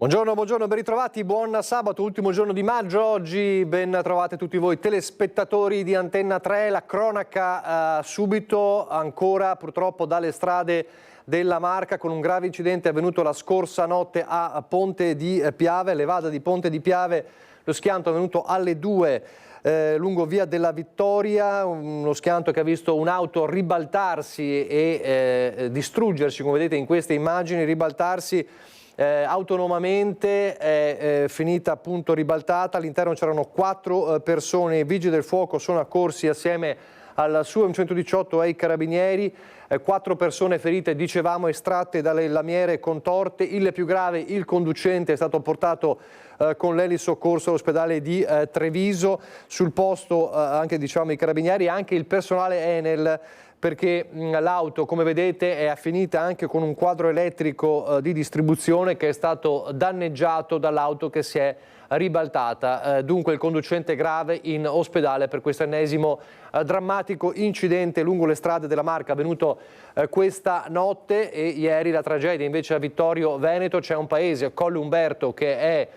Buongiorno, buongiorno, ben ritrovati, buon sabato, ultimo giorno di maggio. Oggi ben trovate tutti voi telespettatori di Antenna 3, la cronaca subito ancora purtroppo dalle strade della Marca con un grave incidente avvenuto la scorsa notte a Ponte di Piave, Levada di Ponte di Piave. Lo schianto è avvenuto alle 2 lungo via della Vittoria, uno schianto che ha visto un'auto ribaltarsi e distruggersi, come vedete in queste immagini, ribaltarsi autonomamente, è finita appunto ribaltata. All'interno c'erano 4 persone, i vigili del fuoco sono accorsi assieme al SUAM 118 e ai carabinieri, 4 persone ferite, dicevamo, estratte dalle lamiere contorte. Il più grave, il conducente, è stato portato con l'elisoccorso all'ospedale di Treviso. Sul posto anche diciamo i carabinieri e anche il personale Enel, perché l'auto, come vedete, è finita anche con un quadro elettrico di distribuzione che è stato danneggiato dall'auto che si è ribaltata. Dunque il conducente grave in ospedale per questo ennesimo drammatico incidente lungo le strade della Marca avvenuto questa notte. E ieri la tragedia invece a Vittorio Veneto. C'è un paese, Colle Umberto, che è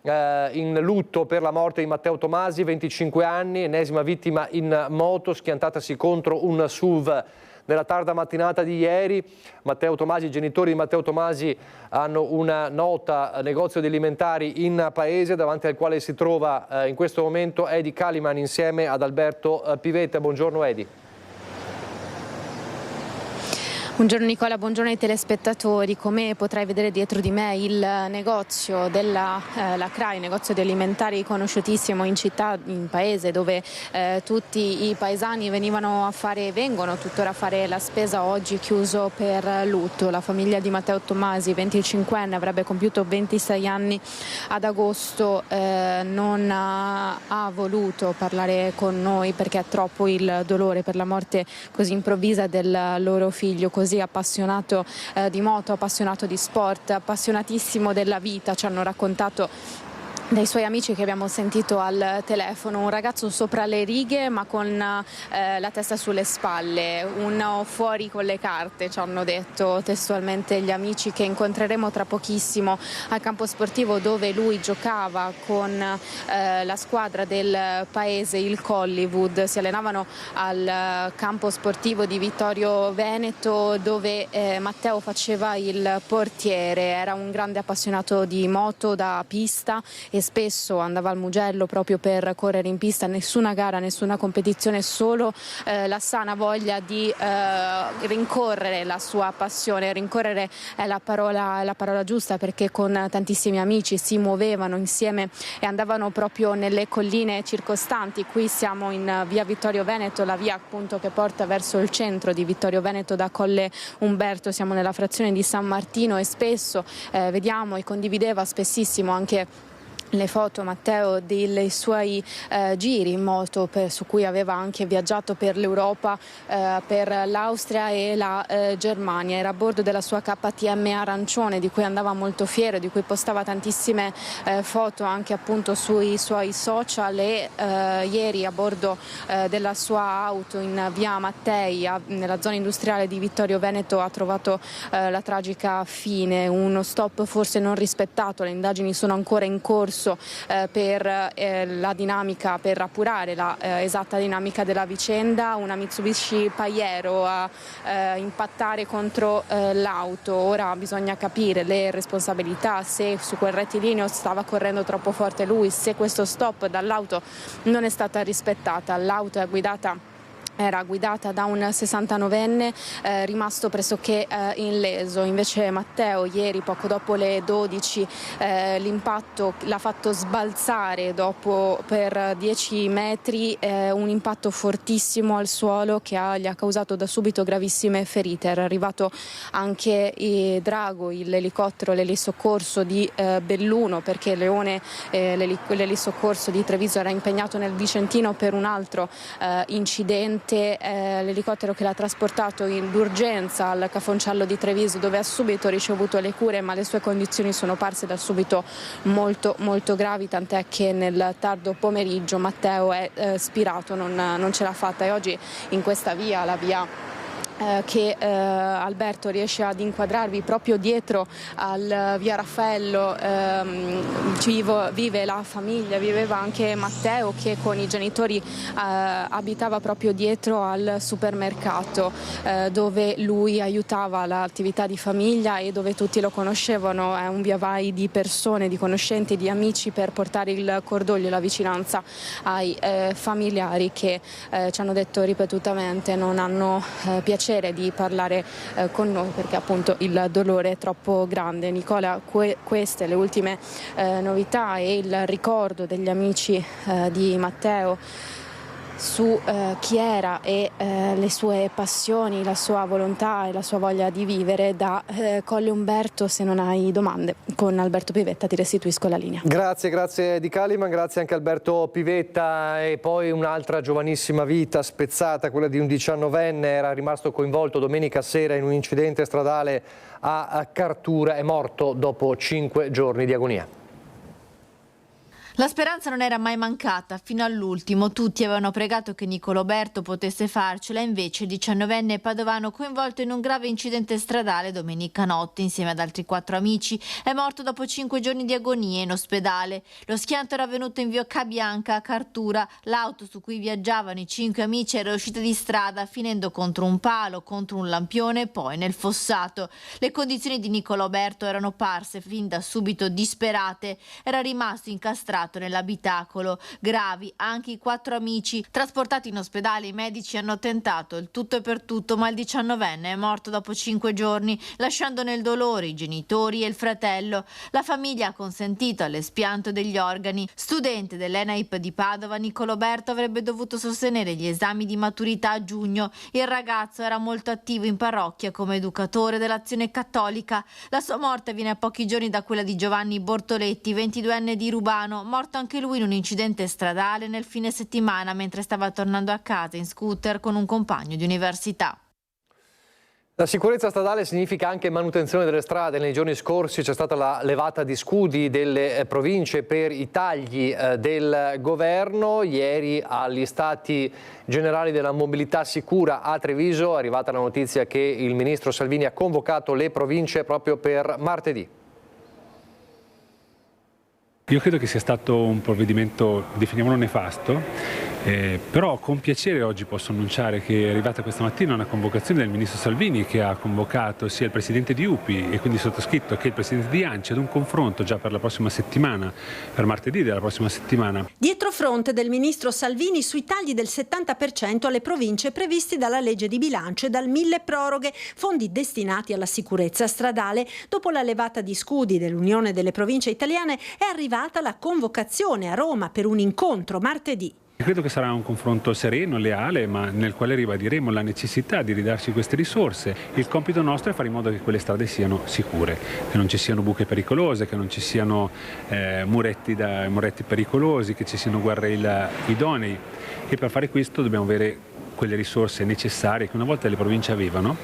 in lutto per la morte di Matteo Tomasi, 25 anni, ennesima vittima in moto schiantatasi contro un SUV nella tarda mattinata di ieri. Matteo Tomasi, i genitori di Matteo Tomasi hanno una nota negozio di alimentari in paese davanti al quale si trova in questo momento Edi Caliman insieme ad Alberto Pivetta. Buongiorno Edi. Buongiorno Nicola, buongiorno ai telespettatori. Come potrai vedere dietro di me il negozio della la CRAI, negozio di alimentari conosciutissimo in città, in paese, dove tutti i paesani vengono tuttora a fare la spesa, oggi chiuso per lutto. La famiglia di Matteo Tomasi, 25enne, avrebbe compiuto 26 anni ad agosto, non ha voluto parlare con noi perché è troppo il dolore per la morte così improvvisa del loro figlio, così appassionato di moto, appassionato di sport, appassionatissimo della vita. Ci hanno raccontato dai suoi amici che abbiamo sentito al telefono, un ragazzo sopra le righe ma con la testa sulle spalle, uno fuori con le carte, ci hanno detto testualmente gli amici che incontreremo tra pochissimo al campo sportivo dove lui giocava con la squadra del paese, il Collywood. Si allenavano al campo sportivo di Vittorio Veneto dove Matteo faceva il portiere. Era un grande appassionato di moto da pista e spesso andava al Mugello proprio per correre in pista. Nessuna gara, nessuna competizione, solo la sana voglia di rincorrere la sua passione. Rincorrere è la parola giusta, perché con tantissimi amici si muovevano insieme e andavano proprio nelle colline circostanti. Qui siamo in via Vittorio Veneto, la via appunto che porta verso il centro di Vittorio Veneto da Colle Umberto. Siamo nella frazione di San Martino e spesso vediamo e condivideva spessissimo anche le foto Matteo dei suoi giri in moto su cui aveva anche viaggiato per l'Europa, per l'Austria e la Germania. Era a bordo della sua KTM arancione di cui andava molto fiero, di cui postava tantissime foto anche appunto sui suoi social e ieri a bordo della sua auto in via Mattei nella zona industriale di Vittorio Veneto ha trovato la tragica fine, uno stop forse non rispettato. Le indagini sono ancora in corso per la dinamica, per appurare la esatta dinamica della vicenda. Una Mitsubishi Pajero a impattare contro l'auto. Ora bisogna capire le responsabilità, se su quel rettilineo stava correndo troppo forte lui, se questo stop dall'auto non è stata rispettata. L'auto era guidata da un 69enne rimasto pressoché illeso. Invece Matteo ieri, poco dopo le 12, l'impatto l'ha fatto sbalzare dopo per 10 metri, un impatto fortissimo al suolo che gli ha causato da subito gravissime ferite. Era arrivato anche Drago, l'elicottero, l'elisoccorso di Belluno, perché l'elisoccorso di Treviso era impegnato nel Vicentino per un altro incidente. L'elicottero che l'ha trasportato d'urgenza al Cafoncello di Treviso, dove ha subito ricevuto le cure, ma le sue condizioni sono parse da subito molto molto gravi, tant'è che nel tardo pomeriggio Matteo è spirato, non ce l'ha fatta, e oggi in questa via, la via che Alberto riesce ad inquadrarvi proprio dietro al via Raffaello. Vive la famiglia, viveva anche Matteo, che con i genitori abitava proprio dietro al supermercato dove lui aiutava l'attività di famiglia e dove tutti lo conoscevano. È un via vai di persone, di conoscenti, di amici per portare il cordoglio e la vicinanza ai familiari che ci hanno detto ripetutamente non hanno piacere di parlare con noi perché appunto il dolore è troppo grande. Nicola, queste le ultime novità e il ricordo degli amici di Matteo su chi era e le sue passioni, la sua volontà e la sua voglia di vivere. Da Colle Umberto, se non hai domande, con Alberto Pivetta ti restituisco la linea. Grazie di Caliman, grazie anche Alberto Pivetta. E poi un'altra giovanissima vita spezzata, quella di un 19enne, era rimasto coinvolto domenica sera in un incidente stradale a Cartura, è morto dopo 5 giorni di agonia. La speranza non era mai mancata, fino all'ultimo. Tutti avevano pregato che Nicoloberto potesse farcela, invece il 19enne padovano, coinvolto in un grave incidente stradale domenica notte insieme ad altri 4 amici, è morto dopo 5 giorni di agonia in ospedale. Lo schianto era avvenuto in via Cabianca a Cartura. L'auto su cui viaggiavano i 5 amici era uscita di strada, finendo contro un palo, contro un lampione e poi nel fossato. Le condizioni di Nicoloberto erano parse fin da subito disperate. Era rimasto incastrato nell'abitacolo. Gravi anche i 4 amici trasportati in ospedale. I medici hanno tentato il tutto e per tutto, ma il 19enne è morto dopo 5 giorni, lasciando nel dolore i genitori e il fratello. La famiglia ha consentito all'espianto degli organi. Studente dell'ENAIP di Padova, Nicoloberto avrebbe dovuto sostenere gli esami di maturità a giugno. Il ragazzo era molto attivo in parrocchia come educatore dell'Azione Cattolica. La sua morte avviene a pochi giorni da quella di Giovanni Bortoletti, 22enne di Rubano, morto anche lui in un incidente stradale nel fine settimana mentre stava tornando a casa in scooter con un compagno di università. La sicurezza stradale significa anche manutenzione delle strade. Nei giorni scorsi c'è stata la levata di scudi delle province per i tagli del governo. Ieri agli Stati Generali della Mobilità Sicura a Treviso è arrivata la notizia che il ministro Salvini ha convocato le province proprio per martedì. Io credo che sia stato un provvedimento, definiamolo nefasto, però con piacere oggi posso annunciare che è arrivata questa mattina una convocazione del ministro Salvini, che ha convocato sia il presidente di UPI e quindi sottoscritto che il presidente di ANCI ad un confronto già per la prossima settimana, per martedì della prossima settimana. Dietro fronte del ministro Salvini sui tagli del 70% alle province previsti dalla legge di bilancio e dal milleproroghe, fondi destinati alla sicurezza stradale. Dopo la levata di scudi dell'Unione delle Province Italiane è arrivata la convocazione a Roma per un incontro martedì. Credo che sarà un confronto sereno, leale, ma nel quale ribadiremo la necessità di ridarci queste risorse. Il compito nostro è fare in modo che quelle strade siano sicure, che non ci siano buche pericolose, che non ci siano muretti pericolosi, che ci siano guardrail idonei, e per fare questo dobbiamo avere quelle risorse necessarie che una volta le province avevano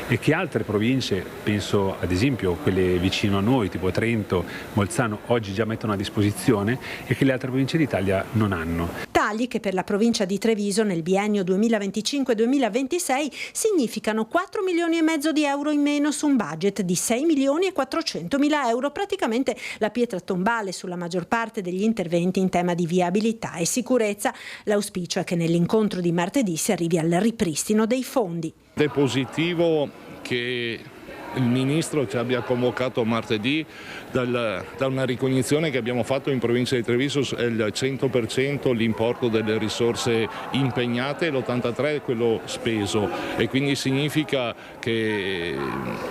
e che altre province, penso ad esempio quelle vicino a noi, tipo Trento, Bolzano, oggi già mettono a disposizione e che le altre province d'Italia non hanno. Tagli che per la provincia di Treviso nel biennio 2025-2026 significano 4 milioni e mezzo di euro in meno su un budget di 6 milioni e 400 mila euro, praticamente la pietra tombale sulla maggior parte degli interventi in tema di viabilità e sicurezza. L'auspicio è che nell'incontro di martedì si arrivi al ripristino dei fondi. È positivo che il Ministro ci abbia convocato martedì da una ricognizione che abbiamo fatto in provincia di Treviso, è il 100% l'importo delle risorse impegnate e l'83% è quello speso, e quindi significa che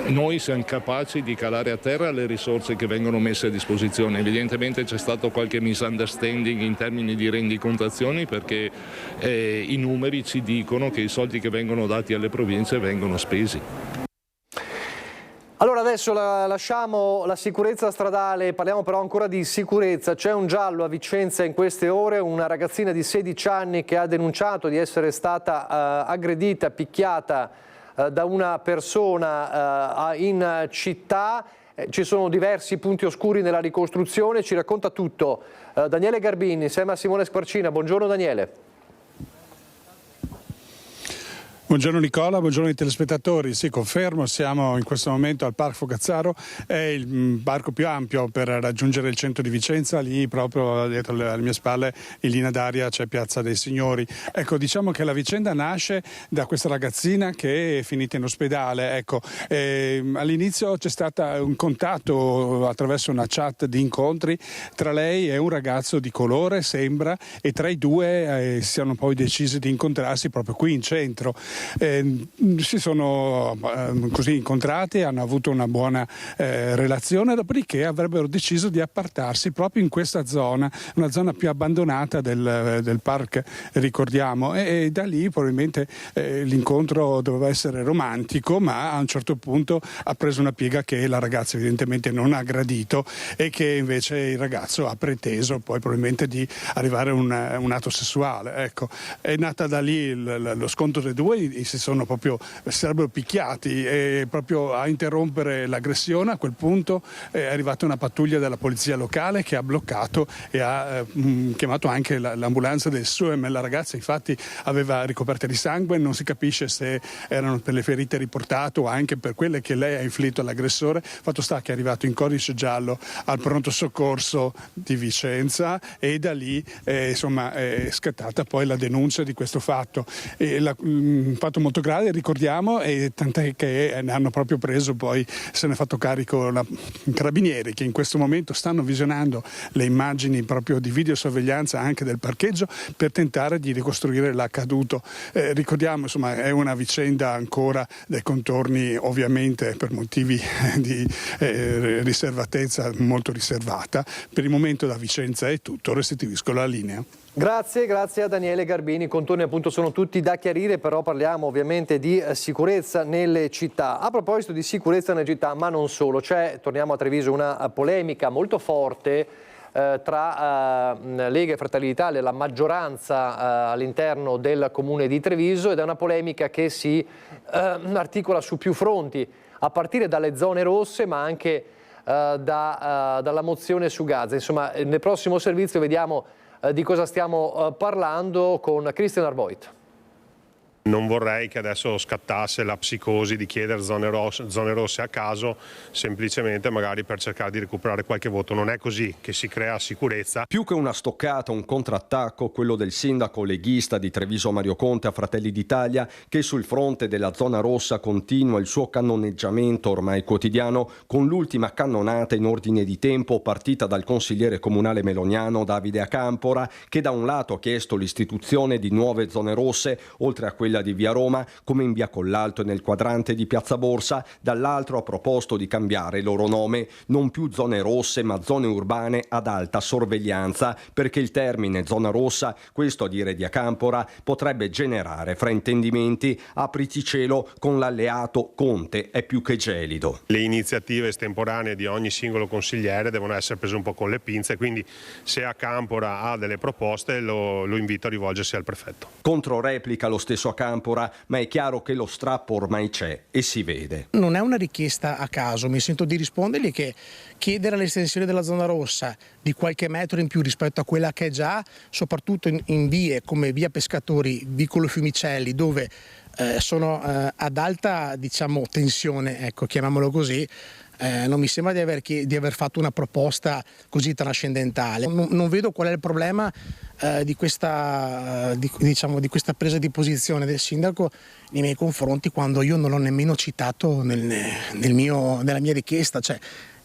noi siamo capaci di calare a terra le risorse che vengono messe a disposizione. Evidentemente c'è stato qualche misunderstanding in termini di rendicontazioni, perché i numeri ci dicono che i soldi che vengono dati alle province vengono spesi. Allora adesso lasciamo la sicurezza stradale, parliamo però ancora di sicurezza. C'è un giallo a Vicenza in queste ore, una ragazzina di 16 anni che ha denunciato di essere stata aggredita, picchiata da una persona in città. Ci sono diversi punti oscuri nella ricostruzione, ci racconta tutto Daniele Garbini insieme a Simone Squarcina. Buongiorno Daniele. Buongiorno Nicola, buongiorno ai telespettatori. Sì, confermo, siamo in questo momento al Parco Fogazzaro, è il parco più ampio per raggiungere il centro di Vicenza, lì proprio dietro alle mie spalle in linea d'aria c'è Piazza dei Signori. Ecco, diciamo che la vicenda nasce da questa ragazzina che è finita in ospedale. Ecco, all'inizio c'è stato un contatto attraverso una chat di incontri tra lei e un ragazzo di colore, sembra, e tra i due siano poi decisi di incontrarsi proprio qui in centro. Si sono così incontrati, hanno avuto una buona relazione, dopodiché avrebbero deciso di appartarsi proprio in questa zona, una zona più abbandonata del parco, ricordiamo, e da lì probabilmente l'incontro doveva essere romantico, ma a un certo punto ha preso una piega che la ragazza evidentemente non ha gradito e che invece il ragazzo ha preteso poi probabilmente di arrivare a un atto sessuale. Ecco, è nata da lì lo scontro dei due, si sarebbero picchiati, e proprio a interrompere l'aggressione a quel punto è arrivata una pattuglia della polizia locale che ha bloccato e ha chiamato anche l'ambulanza del SUEM. La ragazza infatti aveva ricoperte di sangue, non si capisce se erano per le ferite riportate o anche per quelle che lei ha inflitto all'aggressore. Fatto sta che è arrivato in codice giallo al pronto soccorso di Vicenza e da lì è scattata poi la denuncia di questo fatto. Un fatto molto grave, ricordiamo, e tant'è che ne hanno proprio preso, poi se ne è fatto carico i carabinieri, che in questo momento stanno visionando le immagini proprio di videosorveglianza anche del parcheggio per tentare di ricostruire l'accaduto. Ricordiamo, è una vicenda ancora dai contorni, ovviamente per motivi di riservatezza molto riservata. Per il momento da Vicenza è tutto, restituisco la linea. Grazie a Daniele Garbini. I contorni appunto sono tutti da chiarire, però parliamo ovviamente di sicurezza nelle città. A proposito di sicurezza nelle città, ma non solo, torniamo a Treviso, una polemica molto forte tra Lega e Fratelli d'Italia, la maggioranza all'interno del comune di Treviso, ed è una polemica che si articola su più fronti, a partire dalle zone rosse, ma anche dalla mozione su Gaza. Insomma, nel prossimo servizio vediamo di cosa stiamo parlando con Christian Arvoit. Non vorrei che adesso scattasse la psicosi di chiedere zone rosse a caso, semplicemente magari per cercare di recuperare qualche voto. Non è così che si crea sicurezza. Più che una stoccata, un contrattacco, quello del sindaco leghista di Treviso Mario Conte a Fratelli d'Italia, che sul fronte della zona rossa continua il suo cannoneggiamento ormai quotidiano, con l'ultima cannonata in ordine di tempo partita dal consigliere comunale meloniano Davide Acampora, che da un lato ha chiesto l'istituzione di nuove zone rosse, oltre a quella di Via Roma, come in Via Collalto e nel quadrante di Piazza Borsa, dall'altro ha proposto di cambiare il loro nome, non più zone rosse ma zone urbane ad alta sorveglianza, perché il termine zona rossa, questo a dire di Acampora, potrebbe generare fraintendimenti, apriti cielo con l'alleato Conte è più che gelido. Le iniziative estemporanee di ogni singolo consigliere devono essere prese un po' con le pinze, quindi se Acampora ha delle proposte lo invito a rivolgersi al prefetto. Controreplica lo stesso Acampora, ma è chiaro che lo strappo ormai c'è e si vede. Non è una richiesta a caso, mi sento di rispondergli che chiedere l'estensione della zona rossa di qualche metro in più rispetto a quella che è già, soprattutto in vie come Via Pescatori, Vicolo Fiumicelli, dove sono ad alta tensione, ecco, chiamiamolo così, non mi sembra di aver fatto una proposta così trascendentale. Non vedo qual è il problema di questa presa di posizione del sindaco nei miei confronti, quando io non l'ho nemmeno citato nella mia richiesta,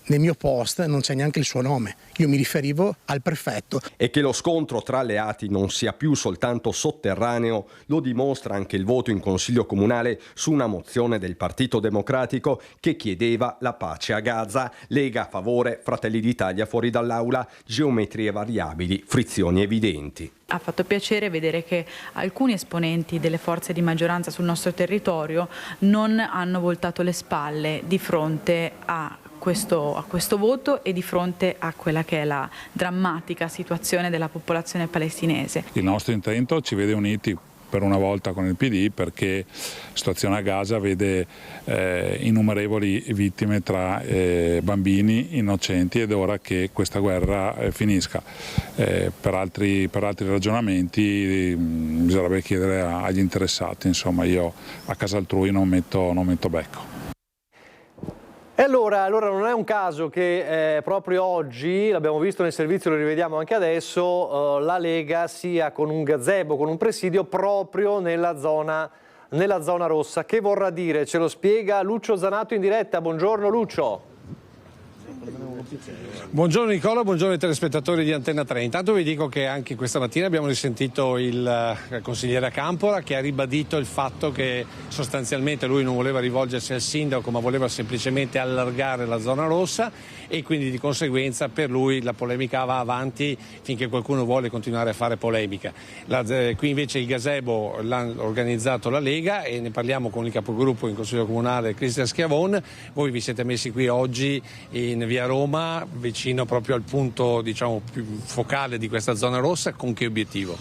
nel mio post non c'è neanche il suo nome, io mi riferivo al prefetto. E che lo scontro tra alleati non sia più soltanto sotterraneo lo dimostra anche il voto in Consiglio Comunale su una mozione del Partito Democratico che chiedeva la pace a Gaza. Lega a favore, Fratelli d'Italia fuori dall'aula, geometrie variabili, frizioni evidenti. Ha fatto piacere vedere che alcuni esponenti delle forze di maggioranza sul nostro territorio non hanno voltato le spalle di fronte a questo voto e di fronte a quella che è la drammatica situazione della popolazione palestinese. Il nostro intento ci vede uniti per una volta con il PD, perché la situazione a Gaza vede innumerevoli vittime tra bambini innocenti ed è ora che questa guerra finisca. Per altri ragionamenti bisognerebbe chiedere agli interessati, insomma io a casa altrui non metto becco. E allora non è un caso che proprio oggi, l'abbiamo visto nel servizio, lo rivediamo anche adesso, la Lega sia con un gazebo, con un presidio proprio nella zona rossa. Che vorrà dire? Ce lo spiega Lucio Zanato in diretta. Buongiorno Lucio. Buongiorno Nicola, buongiorno ai telespettatori di Antenna 3. Intanto vi dico che anche questa mattina abbiamo risentito il consigliere Campora, che ha ribadito il fatto che sostanzialmente lui non voleva rivolgersi al sindaco ma voleva semplicemente allargare la zona rossa e quindi di conseguenza per lui la polemica va avanti finché qualcuno vuole continuare a fare polemica. Qui invece il gazebo l'ha organizzato la Lega e ne parliamo con il capogruppo in Consiglio Comunale Cristian Schiavon. Voi vi siete messi qui oggi in via Roma, vicino proprio al punto diciamo più focale di questa zona rossa. Con che obiettivo?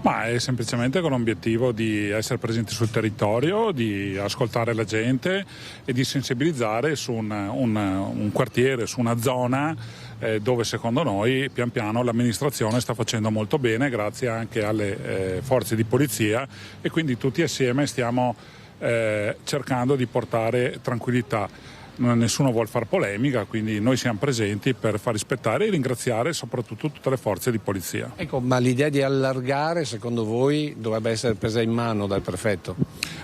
Ma è semplicemente con l'obiettivo di essere presenti sul territorio, di ascoltare la gente e di sensibilizzare su un quartiere, su una zona dove secondo noi pian piano l'amministrazione sta facendo molto bene grazie anche alle forze di polizia e quindi tutti assieme stiamo cercando di portare tranquillità. Nessuno vuole fare polemica, quindi noi siamo presenti per far rispettare e ringraziare soprattutto tutte le forze di polizia. Ecco, ma l'idea di allargare secondo voi dovrebbe essere presa in mano dal prefetto?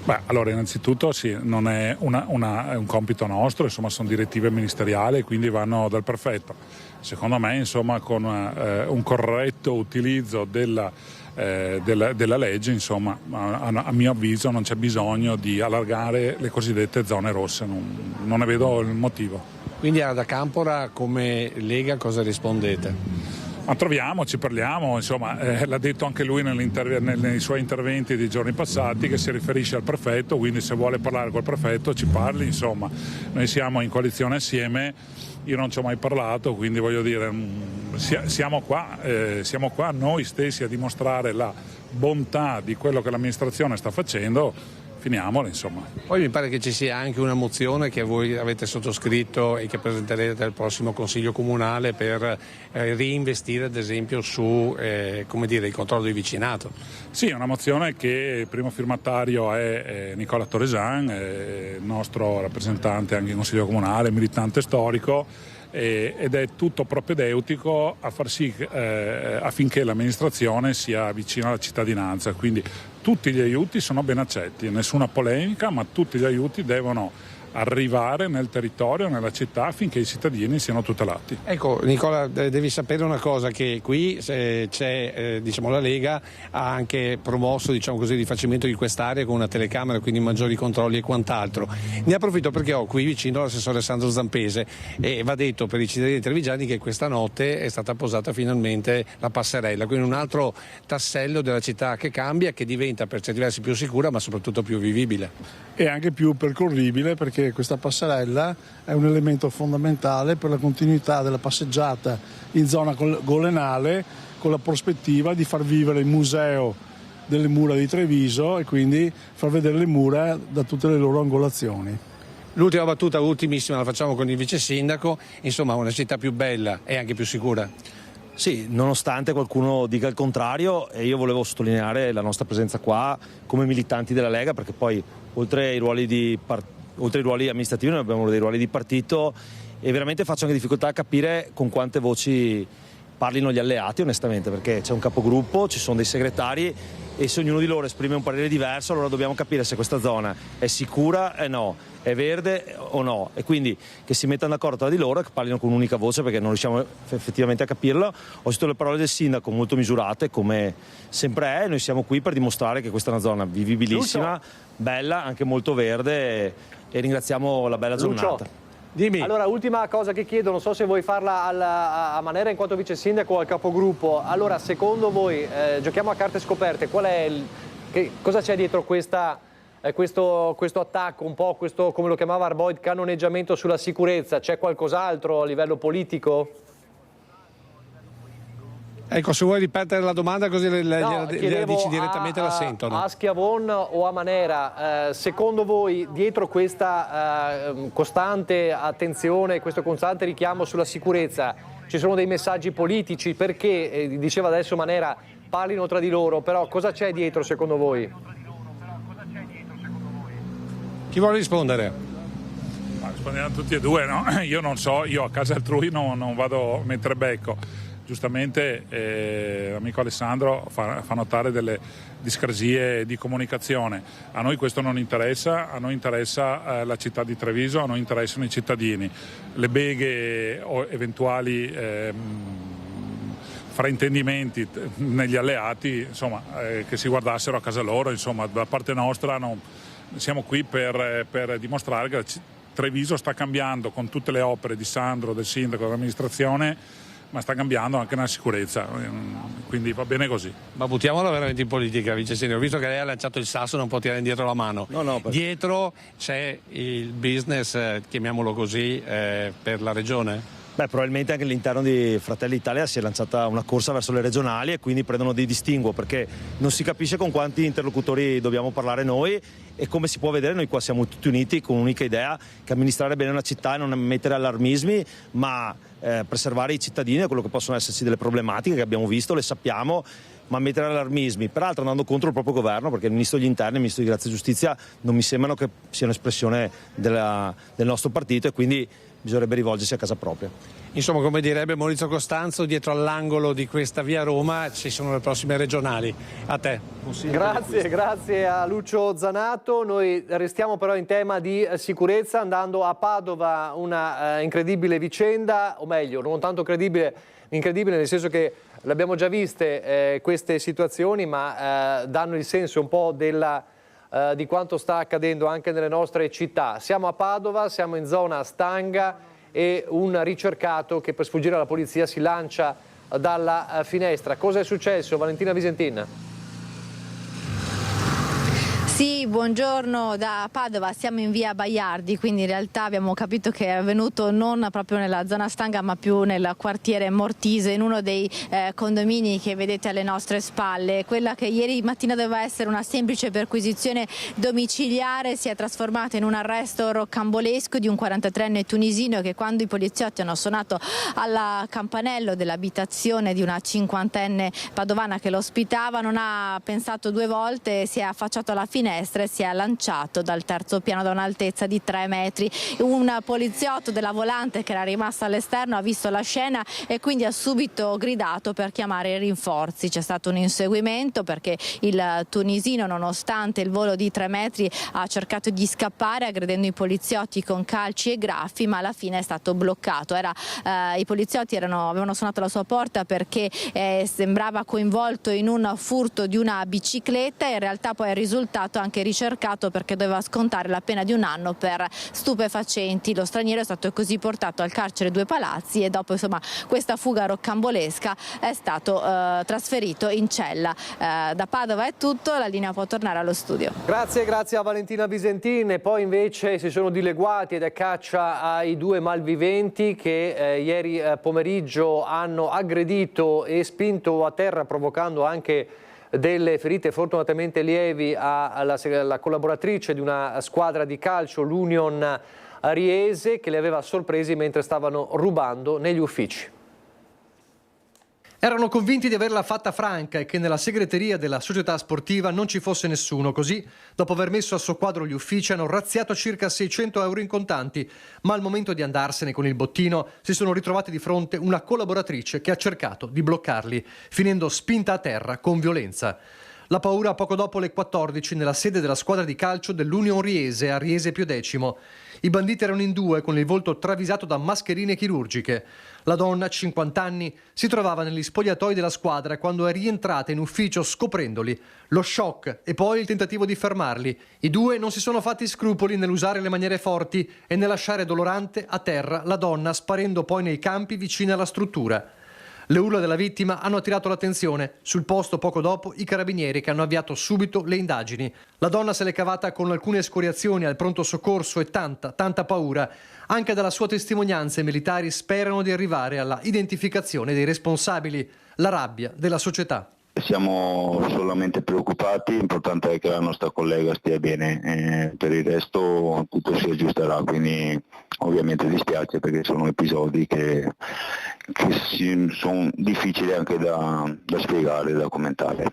Beh, allora innanzitutto sì, non è un compito nostro, insomma sono direttive ministeriali, quindi vanno dal prefetto. Secondo me, insomma, con un corretto utilizzo della legge, insomma, a mio avviso non c'è bisogno di allargare le cosiddette zone rosse, non ne vedo il motivo. Quindi da Campora come Lega cosa rispondete? Ma troviamoci, parliamo, insomma, l'ha detto anche lui nei suoi interventi dei giorni passati che si riferisce al prefetto, quindi se vuole parlare col prefetto ci parli, insomma, noi siamo in coalizione assieme, io non ci ho mai parlato, quindi voglio dire, siamo qua noi stessi a dimostrare la bontà di quello che l'amministrazione sta facendo. Finiamola, insomma. Poi mi pare che ci sia anche una mozione che voi avete sottoscritto e che presenterete al prossimo Consiglio Comunale per reinvestire ad esempio su il controllo di vicinato. Sì, è una mozione che il primo firmatario è Nicola Toresan, nostro rappresentante anche in Consiglio Comunale, militante storico, ed è tutto propedeutico a far sì affinché l'amministrazione sia vicina alla cittadinanza, quindi tutti gli aiuti sono ben accetti, nessuna polemica, ma tutti gli aiuti devono arrivare nel territorio, nella città, affinché i cittadini siano tutelati. Ecco Nicola, devi sapere una cosa, che qui c'è la Lega ha anche promosso il rifacimento di quest'area con una telecamera, quindi maggiori controlli e quant'altro. Ne approfitto perché ho qui vicino l'assessore Sandro Zampese e va detto per i cittadini trevigiani che questa notte è stata posata finalmente la passerella, quindi un altro tassello della città che cambia, che diventa per certi versi più sicura ma soprattutto più vivibile. E anche più percorribile, perché questa passerella è un elemento fondamentale per la continuità della passeggiata in zona golenale, con la prospettiva di far vivere il museo delle mura di Treviso e quindi far vedere le mura da tutte le loro angolazioni. L'ultima battuta, ultimissima, la facciamo con il vice sindaco, insomma una città più bella e anche più sicura. Sì, nonostante qualcuno dica il contrario, e io volevo sottolineare la nostra presenza qua come militanti della Lega, perché poi oltre ai ruoli amministrativi noi abbiamo dei ruoli di partito e veramente faccio anche difficoltà a capire con quante voci parlino gli alleati, onestamente, perché c'è un capogruppo, ci sono dei segretari e se ognuno di loro esprime un parere diverso, allora dobbiamo capire se questa zona è sicura o no, è verde o no, e quindi che si mettano d'accordo tra di loro e che parlino con un'unica voce, perché non riusciamo effettivamente a capirlo. Ho sentito le parole del sindaco molto misurate, come sempre è, noi siamo qui per dimostrare che questa è una zona vivibilissima, bella, anche molto verde e ringraziamo la bella giornata. Dimmi. Allora, ultima cosa che chiedo, non so se vuoi farla a Manera in quanto vice sindaco o al capogruppo. Allora, secondo voi, giochiamo a carte scoperte, cosa c'è dietro questo attacco, un po' questo, come lo chiamava Arboid, cannoneggiamento sulla sicurezza? C'è qualcos'altro a livello politico? Ecco, se vuoi ripetere la domanda così le dici direttamente, la sentono. A Schiavon o a Manera, secondo voi dietro questa costante attenzione, questo costante richiamo sulla sicurezza, ci sono dei messaggi politici? Perché, diceva adesso Manera, parlino tra di loro, però cosa c'è dietro secondo voi? Chi vuole rispondere? Rispondiamo tutti e due, no? Io non so, io a casa altrui non vado a mettere becco. Giustamente l'amico Alessandro fa notare delle discrasie di comunicazione. A noi questo non interessa, a noi interessa la città di Treviso, a noi interessano i cittadini. Le beghe o eventuali fraintendimenti negli alleati, insomma, che si guardassero a casa loro, insomma, da parte nostra siamo qui per dimostrare che Treviso sta cambiando con tutte le opere di Sandro, del sindaco, dell'amministrazione, ma sta cambiando anche nella sicurezza, quindi va bene così. Ma buttiamola veramente in politica, vice sindaco, visto che lei ha lanciato il sasso non può tirare indietro la mano. Dietro c'è il business, chiamiamolo così, per la regione? Beh, probabilmente anche all'interno di Fratelli d'Italia si è lanciata una corsa verso le regionali e quindi prendono dei distinguo, perché non si capisce con quanti interlocutori dobbiamo parlare noi, e come si può vedere noi qua siamo tutti uniti con un'unica idea, che amministrare bene una città e non mettere allarmismi, ma preservare i cittadini da quello che possono esserci delle problematiche che abbiamo visto, le sappiamo, ma mettere allarmismi, peraltro andando contro il proprio governo, perché il Ministro degli Interni e il Ministro di Grazia e Giustizia non mi sembrano che siano espressione del nostro partito, e quindi bisognerebbe rivolgersi a casa propria. Insomma, come direbbe Maurizio Costanzo, dietro all'angolo di questa via Roma ci sono le prossime regionali. A te. Grazie a Lucio Zanato. Noi restiamo però in tema di sicurezza, andando a Padova, una incredibile vicenda, o meglio, non tanto incredibile nel senso che le abbiamo già viste queste situazioni, ma danno il senso un po' di quanto sta accadendo anche nelle nostre città. Siamo a Padova, siamo in zona Stanga, e un ricercato che per sfuggire alla polizia si lancia dalla finestra. Cosa è successo, Valentina Visentin? Sì, buongiorno da Padova, siamo in via Baiardi, quindi in realtà abbiamo capito che è avvenuto non proprio nella zona Stanga ma più nel quartiere Mortise, in uno dei condomini che vedete alle nostre spalle. Quella che ieri mattina doveva essere una semplice perquisizione domiciliare si è trasformata in un arresto roccambolesco di un 43enne tunisino che, quando i poliziotti hanno suonato al campanello dell'abitazione di una 50enne padovana che lo ospitava, non ha pensato due volte, si è affacciato alla finestra e si è lanciato dal terzo piano da un'altezza di 3 metri. Un poliziotto della volante che era rimasto all'esterno ha visto la scena e quindi ha subito gridato per chiamare i rinforzi. C'è stato un inseguimento perché il tunisino, nonostante il volo di 3 metri, ha cercato di scappare aggredendo i poliziotti con calci e graffi, ma alla fine è stato bloccato. I poliziotti avevano suonato la sua porta perché sembrava coinvolto in un furto di una bicicletta, e in realtà poi è risultato anche ricercato perché doveva scontare la pena di 1 anno per stupefacenti. Lo straniero è stato così portato al carcere Due Palazzi e dopo questa fuga roccambolesca è stato trasferito in cella. Da Padova è tutto, la linea può tornare allo studio. Grazie a Valentina Visentin. E poi invece si sono dileguati ed è caccia ai 2 malviventi che ieri pomeriggio hanno aggredito e spinto a terra, provocando anche delle ferite fortunatamente lievi alla collaboratrice di una squadra di calcio, l'Union Riese, che le aveva sorpresi mentre stavano rubando negli uffici. Erano convinti di averla fatta franca e che nella segreteria della società sportiva non ci fosse nessuno. Così, dopo aver messo a soqquadro gli uffici, hanno razziato circa 600 euro in contanti, ma al momento di andarsene con il bottino si sono ritrovati di fronte una collaboratrice che ha cercato di bloccarli, finendo spinta a terra con violenza. La paura poco dopo le 14 nella sede della squadra di calcio dell'Union Riese a Riese Pio X. I banditi erano in 2 con il volto travisato da mascherine chirurgiche. La donna, 50 anni, si trovava negli spogliatoi della squadra quando è rientrata in ufficio scoprendoli. Lo shock e poi il tentativo di fermarli. I 2 non si sono fatti scrupoli nell'usare le maniere forti e nel lasciare dolorante a terra la donna, sparendo poi nei campi vicini alla struttura. Le urla della vittima hanno attirato l'attenzione. Sul posto, poco dopo, i carabinieri che hanno avviato subito le indagini. La donna se l'è cavata con alcune escoriazioni al pronto soccorso e tanta paura. Anche dalla sua testimonianza i militari sperano di arrivare alla identificazione dei responsabili. La rabbia della società. Siamo solamente preoccupati, l'importante è che la nostra collega stia bene, per il resto tutto si aggiusterà, quindi ovviamente dispiace perché sono episodi che sono difficili anche da spiegare, da commentare.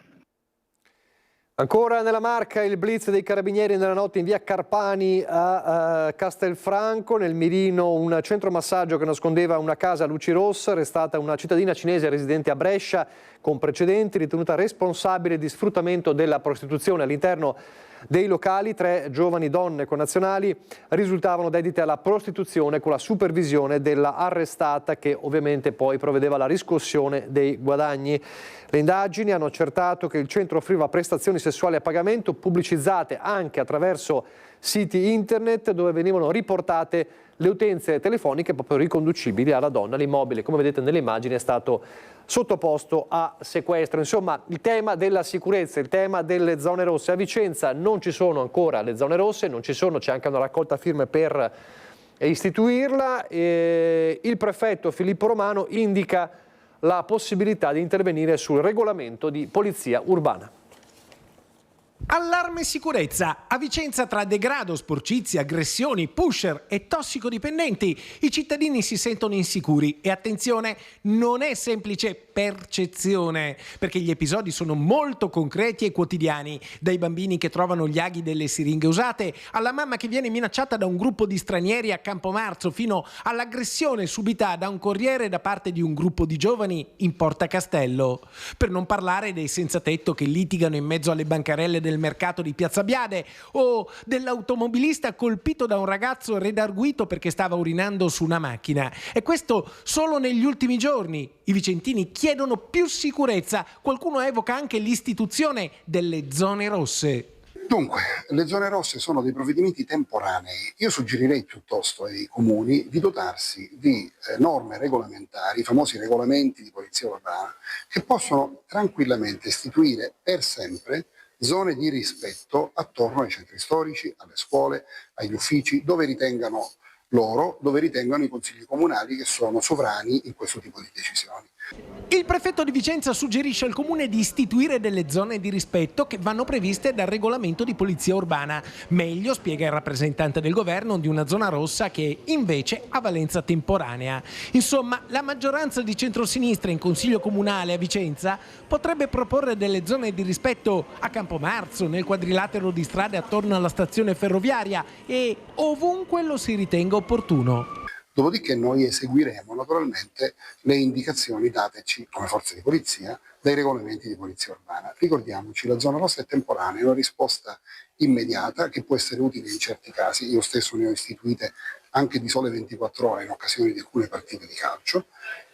Ancora nella Marca il blitz dei carabinieri nella notte in via Carpani a Castelfranco, nel mirino un centro massaggio che nascondeva una casa a luci rosse, arrestata una cittadina cinese residente a Brescia con precedenti, ritenuta responsabile di sfruttamento della prostituzione all'interno dei locali. 3 giovani donne connazionali risultavano dedite alla prostituzione con la supervisione della arrestata, che ovviamente poi provvedeva alla riscossione dei guadagni. Le indagini hanno accertato che il centro offriva prestazioni sessuali a pagamento pubblicizzate anche attraverso siti internet dove venivano riportate le utenze telefoniche proprio riconducibili alla donna. L'immobile, come vedete nelle immagini, è stato sottoposto a sequestro. Insomma, il tema della sicurezza, il tema delle zone rosse. A Vicenza non ci sono ancora le zone rosse, c'è anche una raccolta firme per istituirla. Il prefetto Filippo Romano indica la possibilità di intervenire sul regolamento di polizia urbana. Allarme sicurezza. A Vicenza, tra degrado, sporcizie, aggressioni, pusher e tossicodipendenti, i cittadini si sentono insicuri. E attenzione, non è semplice percezione, perché gli episodi sono molto concreti e quotidiani. Dai bambini che trovano gli aghi delle siringhe usate, alla mamma che viene minacciata da un gruppo di stranieri a Campomarzo, fino all'aggressione subita da un corriere da parte di un gruppo di giovani in Porta Castello. Per non parlare dei senza tetto che litigano in mezzo alle bancarelle del mercato di Piazza Biade, o dell'automobilista colpito da un ragazzo redarguito perché stava urinando su una macchina. E questo solo negli ultimi giorni. I vicentini chiedono più sicurezza. Qualcuno evoca anche l'istituzione delle zone rosse. Dunque, le zone rosse sono dei provvedimenti temporanei. Io suggerirei piuttosto ai comuni di dotarsi di norme regolamentari, i famosi regolamenti di polizia urbana, che possono tranquillamente istituire per sempre zone di rispetto attorno ai centri storici, alle scuole, agli uffici, dove ritengano i consigli comunali, che sono sovrani in questo tipo di decisioni. Il prefetto di Vicenza suggerisce al comune di istituire delle zone di rispetto che vanno previste dal regolamento di polizia urbana. Meglio, spiega il rappresentante del governo, di una zona rossa che invece ha valenza temporanea. Insomma, la maggioranza di centrosinistra in consiglio comunale a Vicenza potrebbe proporre delle zone di rispetto a Campomarzo, nel quadrilatero di strade attorno alla stazione ferroviaria e ovunque lo si ritenga opportuno. Dopodiché noi eseguiremo naturalmente le indicazioni dateci come forze di polizia dai regolamenti di polizia urbana. Ricordiamoci, la zona rossa è temporanea, è una risposta immediata che può essere utile in certi casi. Io stesso ne ho istituite anche di sole 24 ore in occasione di alcune partite di calcio,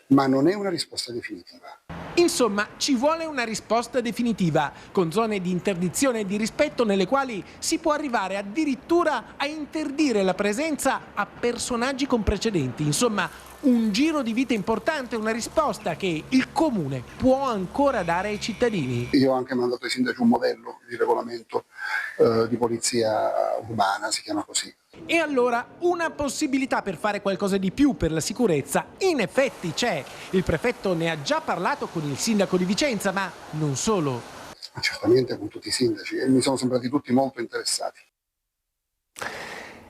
ma non è una risposta definitiva. Insomma, ci vuole una risposta definitiva, con zone di interdizione e di rispetto nelle quali si può arrivare addirittura a interdire la presenza a personaggi con precedenti. Insomma, un giro di vita importante, una risposta che il comune può ancora dare ai cittadini. Io ho anche mandato ai sindaci un modello di regolamento di polizia urbana, si chiama così. E allora una possibilità per fare qualcosa di più per la sicurezza in effetti c'è. Il prefetto ne ha già parlato con il sindaco di Vicenza, ma non solo. Certamente con tutti i sindaci, e mi sono sembrati tutti molto interessati.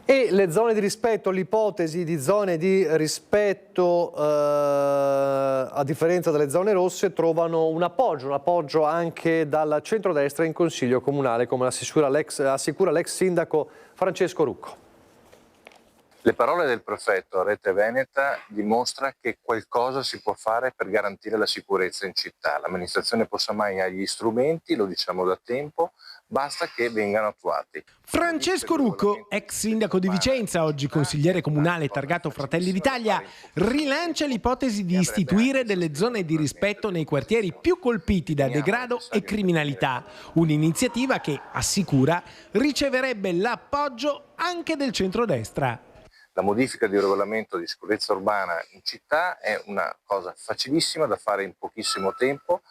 E le zone di rispetto, l'ipotesi di zone di rispetto a differenza delle zone rosse trovano un appoggio anche dal centrodestra in consiglio comunale, come assicura l'ex sindaco Francesco Rucco. Le parole del prefetto a Rete Veneta dimostra che qualcosa si può fare per garantire la sicurezza in città. L'amministrazione Possamai ha gli strumenti, lo diciamo da tempo, basta che vengano attuati. Francesco Rucco, ex sindaco di Vicenza, oggi consigliere comunale targato Fratelli d'Italia, rilancia l'ipotesi di istituire delle zone di rispetto nei quartieri più colpiti da degrado e criminalità. Un'iniziativa che, assicura, riceverebbe l'appoggio anche del centrodestra. La modifica di regolamento di sicurezza urbana in città è una cosa facilissima da fare in pochissimo tempo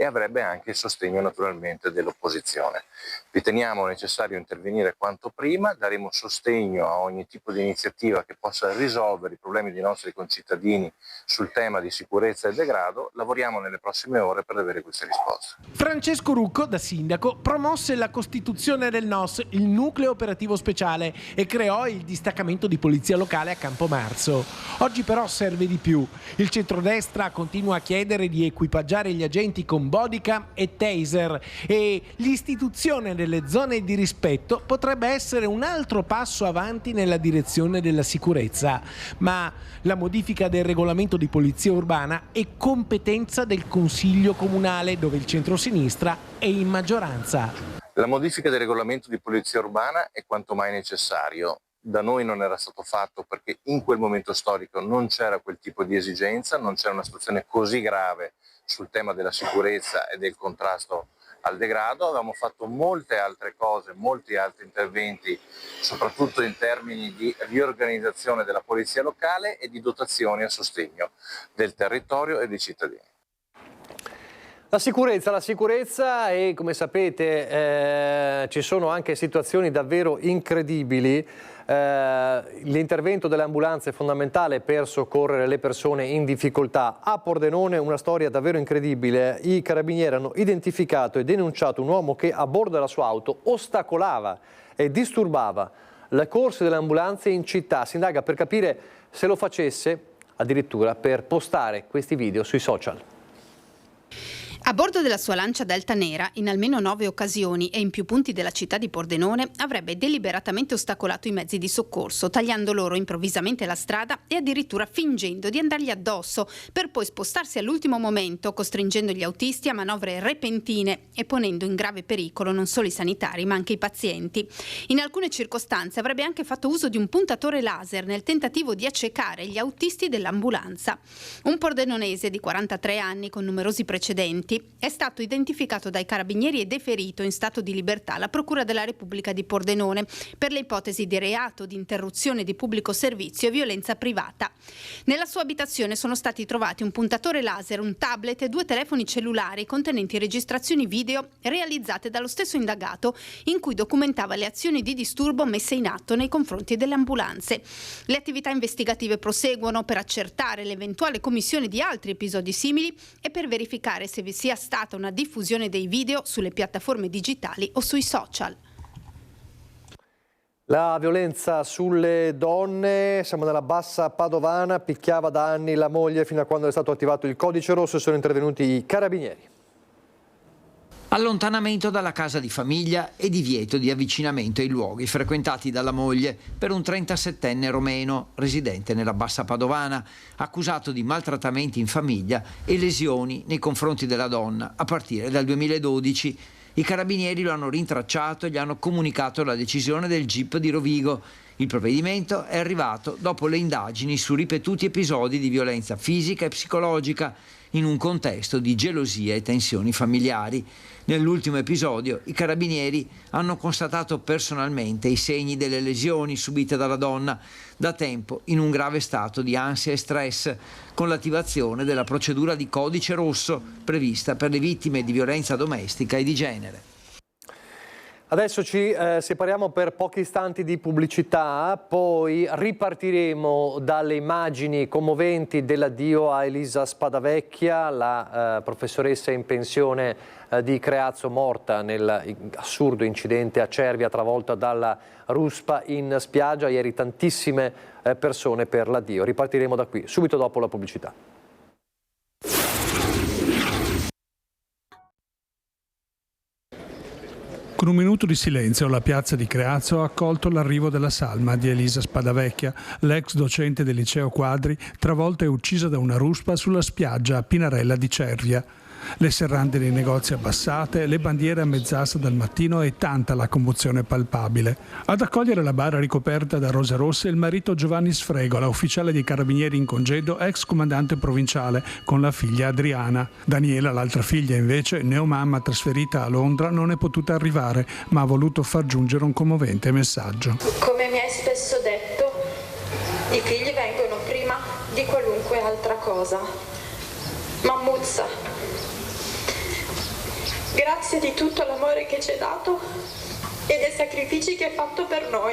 e avrebbe anche il sostegno naturalmente dell'opposizione. Riteniamo necessario intervenire quanto prima, daremo sostegno a ogni tipo di iniziativa che possa risolvere i problemi dei nostri concittadini sul tema di sicurezza e degrado. Lavoriamo nelle prossime ore per avere queste risposte. Francesco Rucco, da sindaco, promosse la costituzione del NOS, il nucleo operativo speciale, e creò il distaccamento di polizia locale a Campomarzo. Oggi però serve di più. Il centrodestra continua a chiedere di equipaggiare gli agenti con bodycam e taser, e l'istituzione delle zone di rispetto potrebbe essere un altro passo avanti nella direzione della sicurezza. Ma la modifica del regolamento di polizia urbana è competenza del Consiglio Comunale, dove il centrosinistra è in maggioranza. La modifica del regolamento di polizia urbana è quanto mai necessario. Da noi non era stato fatto perché in quel momento storico non c'era quel tipo di esigenza, non c'era una situazione così grave sul tema della sicurezza e del contrasto al degrado. Avevamo fatto molte altre cose, molti altri interventi, soprattutto in termini di riorganizzazione della polizia locale e di dotazioni a sostegno del territorio e dei cittadini. La sicurezza e, come sapete, ci sono anche situazioni davvero incredibili. L'intervento delle ambulanze è fondamentale per soccorrere le persone in difficoltà. A Pordenone una storia davvero incredibile. I carabinieri hanno identificato e denunciato un uomo che a bordo della sua auto ostacolava e disturbava le corse delle ambulanze in città. Si indaga per capire se lo facesse, addirittura per postare questi video sui social. A bordo della sua Lancia Delta nera, in almeno 9 occasioni e in più punti della città di Pordenone, avrebbe deliberatamente ostacolato i mezzi di soccorso, tagliando loro improvvisamente la strada e addirittura fingendo di andargli addosso, per poi spostarsi all'ultimo momento, costringendo gli autisti a manovre repentine e ponendo in grave pericolo non solo i sanitari ma anche i pazienti. In alcune circostanze avrebbe anche fatto uso di un puntatore laser nel tentativo di accecare gli autisti dell'ambulanza. Un pordenonese di 43 anni con numerosi precedenti è stato identificato dai carabinieri e deferito in stato di libertà alla Procura della Repubblica di Pordenone per le ipotesi di reato di interruzione di pubblico servizio e violenza privata. Nella sua abitazione sono stati trovati un puntatore laser, un tablet e 2 telefoni cellulari contenenti registrazioni video realizzate dallo stesso indagato, in cui documentava le azioni di disturbo messe in atto nei confronti delle ambulanze. Le attività investigative proseguono per accertare l'eventuale commissione di altri episodi simili e per verificare se vi sia stata una diffusione dei video sulle piattaforme digitali o sui social. La violenza sulle donne, siamo nella bassa padovana, picchiava da anni la moglie fino a quando è stato attivato il codice rosso e sono intervenuti i carabinieri. Allontanamento dalla casa di famiglia e divieto di avvicinamento ai luoghi frequentati dalla moglie per un 37enne romeno residente nella Bassa Padovana, accusato di maltrattamenti in famiglia e lesioni nei confronti della donna a partire dal 2012. I carabinieri lo hanno rintracciato e gli hanno comunicato la decisione del GIP di Rovigo. Il provvedimento è arrivato dopo le indagini su ripetuti episodi di violenza fisica e psicologica in un contesto di gelosia e tensioni familiari. Nell'ultimo episodio i carabinieri hanno constatato personalmente i segni delle lesioni subite dalla donna, da tempo in un grave stato di ansia e stress, con l'attivazione della procedura di codice rosso prevista per le vittime di violenza domestica e di genere. Adesso ci separiamo per pochi istanti di pubblicità, poi ripartiremo dalle immagini commoventi dell'addio a Elisa Spadavecchia, la professoressa in pensione di Creazzo, morta nell'assurdo incidente a Cervia, travolta dalla ruspa in spiaggia. Ieri tantissime persone per l'addio. Ripartiremo da qui, subito dopo la pubblicità. Con un minuto di silenzio la piazza di Creazzo ha accolto l'arrivo della salma di Elisa Spadavecchia, l'ex docente del liceo Quadri, travolta e uccisa da una ruspa sulla spiaggia a Pinarella di Cervia. Le serrande dei negozi abbassate, le bandiere a mezz'asta dal mattino e tanta la commozione palpabile. Ad accogliere la bara ricoperta da rose rosse il marito Giovanni Sfregola, ufficiale dei carabinieri in congedo, ex comandante provinciale, con la figlia Adriana. Daniela, l'altra figlia invece, neomamma trasferita a Londra, non è potuta arrivare, ma ha voluto far giungere un commovente messaggio. Come mi hai spesso detto, I figli vengono prima di qualunque altra cosa. Mammuzza, grazie di tutto l'amore che ci hai dato e dei sacrifici che hai fatto per noi.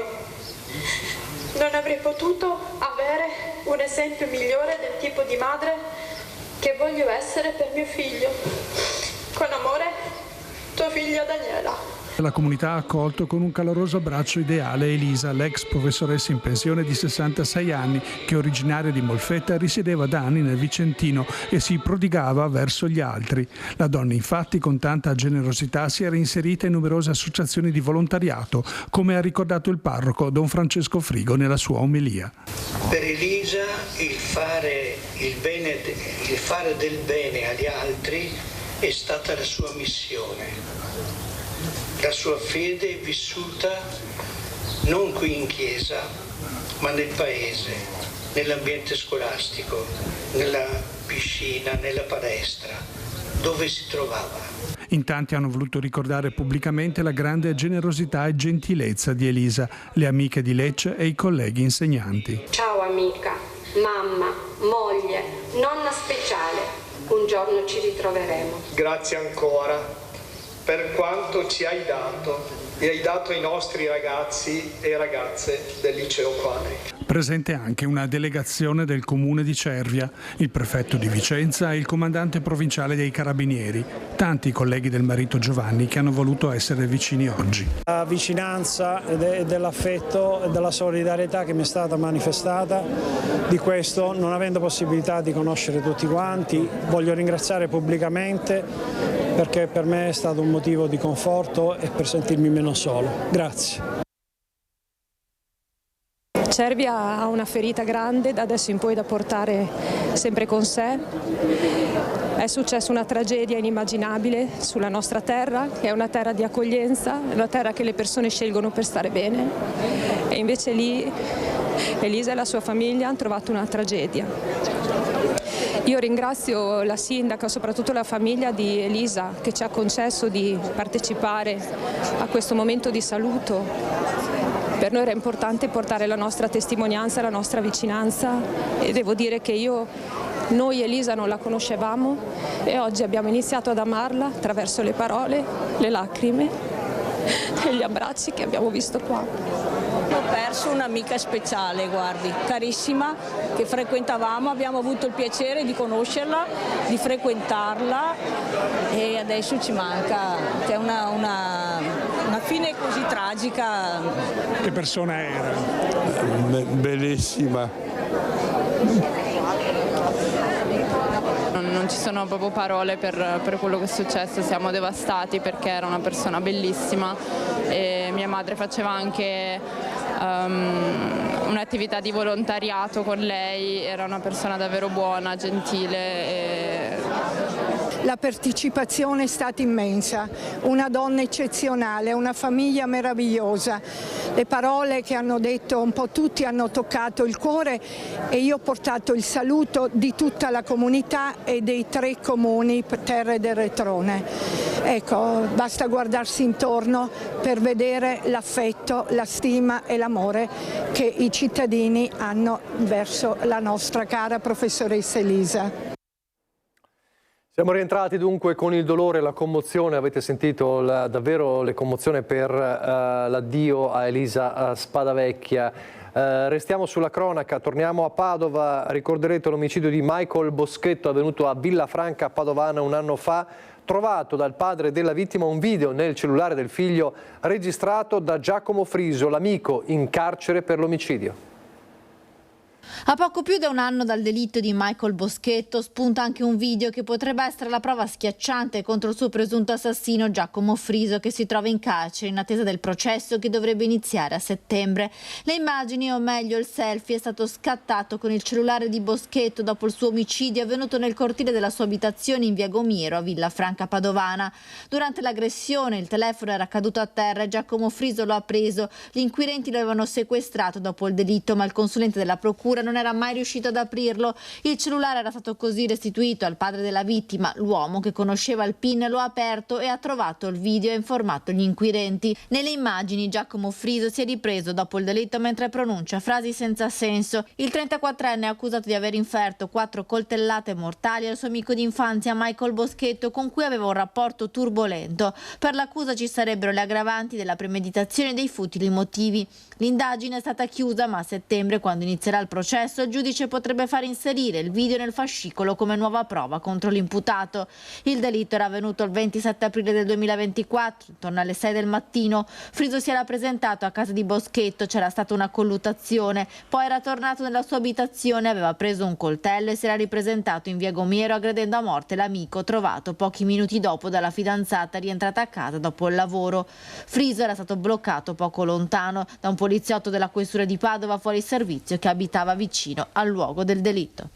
Non avrei potuto avere un esempio migliore del tipo di madre che voglio essere per mio figlio. Con amore, tua figlia Daniela. La comunità ha accolto con un caloroso abbraccio ideale Elisa, l'ex professoressa in pensione di 66 anni che, originaria di Molfetta, risiedeva da anni nel Vicentino e si prodigava verso gli altri. La donna infatti con tanta generosità si era inserita in numerose associazioni di volontariato, come ha ricordato il parroco Don Francesco Frigo nella sua omelia. Per Elisa il fare del bene agli altri è stata la sua missione. La sua fede è vissuta non qui in chiesa, ma nel paese, nell'ambiente scolastico, nella piscina, nella palestra, dove si trovava. In tanti hanno voluto ricordare pubblicamente la grande generosità e gentilezza di Elisa, le amiche di Lecce e i colleghi insegnanti. Ciao amica, mamma, moglie, nonna speciale, un giorno ci ritroveremo. Grazie ancora per quanto ci hai dato e hai dato ai nostri ragazzi e ragazze del liceo Quadri. Presente anche una delegazione del comune di Cervia, il prefetto di Vicenza e il comandante provinciale dei Carabinieri, tanti colleghi del marito Giovanni che hanno voluto essere vicini oggi. La vicinanza e dell'affetto e della solidarietà che mi è stata manifestata, di questo non avendo possibilità di conoscere tutti quanti, voglio ringraziare pubblicamente perché per me è stato un motivo di conforto e per sentirmi meno solo. Grazie. Cervia ha una ferita grande da adesso in poi da portare sempre con sé. È successa una tragedia inimmaginabile sulla nostra terra, che è una terra di accoglienza, è una terra che le persone scelgono per stare bene. E invece lì Elisa e la sua famiglia hanno trovato una tragedia. Io ringrazio la sindaca, soprattutto la famiglia di Elisa, che ci ha concesso di partecipare a questo momento di saluto. Per noi era importante portare la nostra testimonianza, la nostra vicinanza e devo dire che noi Elisa non la conoscevamo e oggi abbiamo iniziato ad amarla attraverso le parole, le lacrime e gli abbracci che abbiamo visto qua. Ho perso un'amica speciale, guardi, carissima, che frequentavamo, abbiamo avuto il piacere di conoscerla, di frequentarla e adesso ci manca, che è una fine così tragica. Che persona era? Bellissima. Non ci sono proprio parole per quello che è successo, siamo devastati perché era una persona bellissima e mia madre faceva anche un'attività di volontariato con lei, era una persona davvero buona, gentile. La partecipazione è stata immensa, una donna eccezionale, una famiglia meravigliosa. Le parole che hanno detto un po' tutti hanno toccato il cuore e io ho portato il saluto di tutta la comunità e dei 3 comuni Terre del Retrone. Ecco, basta guardarsi intorno per vedere l'affetto, la stima e l'amore che i cittadini hanno verso la nostra cara professoressa Elisa. Siamo rientrati dunque con il dolore e la commozione, avete sentito davvero le commozioni per l'addio a Elisa Spadavecchia. Restiamo sulla cronaca, torniamo a Padova, ricorderete l'omicidio di Michael Boschetto avvenuto a Villafranca Padovana un anno fa. Trovato dal padre della vittima un video nel cellulare del figlio registrato da Giacomo Friso, l'amico in carcere per l'omicidio. A poco più da un anno dal delitto di Michael Boschetto spunta anche un video che potrebbe essere la prova schiacciante contro il suo presunto assassino Giacomo Friso, che si trova in carcere in attesa del processo che dovrebbe iniziare a settembre. Le immagini, o meglio il selfie, è stato scattato con il cellulare di Boschetto dopo il suo omicidio avvenuto nel cortile della sua abitazione in via Gomiero a Villafranca Padovana. Durante l'aggressione il telefono era caduto a terra e Giacomo Friso lo ha preso. Gli inquirenti lo avevano sequestrato dopo il delitto, ma il consulente della procura procura non era mai riuscito ad aprirlo. Il cellulare era stato così restituito al padre della vittima. L'uomo, che conosceva il PIN, lo ha aperto e ha trovato il video e ha informato gli inquirenti. Nelle immagini Giacomo Friso si è ripreso dopo il delitto mentre pronuncia frasi senza senso. Il 34enne è accusato di aver inferto 4 coltellate mortali al suo amico d'infanzia Michael Boschetto, con cui aveva un rapporto turbolento. Per l'accusa ci sarebbero le aggravanti della premeditazione e dei futili motivi. L'indagine è stata chiusa, ma a settembre, quando inizierà il processo, il giudice potrebbe far inserire il video nel fascicolo come nuova prova contro l'imputato. Il delitto era avvenuto il 27 aprile del 2024, intorno alle 6 del mattino. Friso si era presentato a casa di Boschetto, c'era stata una colluttazione, poi era tornato nella sua abitazione, aveva preso un coltello e si era ripresentato in via Gomiero aggredendo a morte l'amico trovato pochi minuti dopo dalla fidanzata rientrata a casa dopo il lavoro. Friso era stato bloccato poco lontano da un poliziotto della questura di Padova fuori servizio che abitava vicino al luogo del delitto.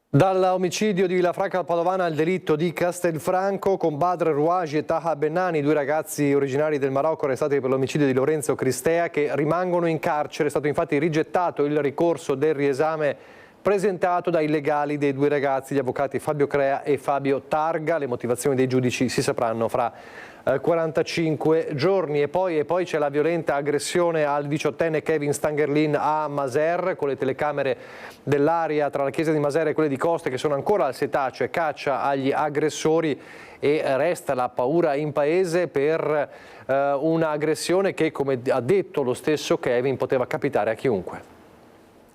Dall'omicidio di Villafranca Padovana al delitto di Castelfranco, con Badr Rouaji e Taha Bennani, 2 ragazzi originari del Marocco arrestati per l'omicidio di Lorenzo Cristea, che rimangono in carcere. È stato infatti rigettato il ricorso del riesame presentato dai legali dei 2 ragazzi, gli avvocati Fabio Crea e Fabio Targa. Le motivazioni dei giudici si sapranno fra 45 giorni. E poi c'è la violenta aggressione al 18enne Kevin Stangerlin a Maser, con le telecamere dell'area tra la chiesa di Maser e quelle di Coste che sono ancora al setaceo e caccia agli aggressori, e resta la paura in paese per un'aggressione che, come ha detto lo stesso Kevin, poteva capitare a chiunque.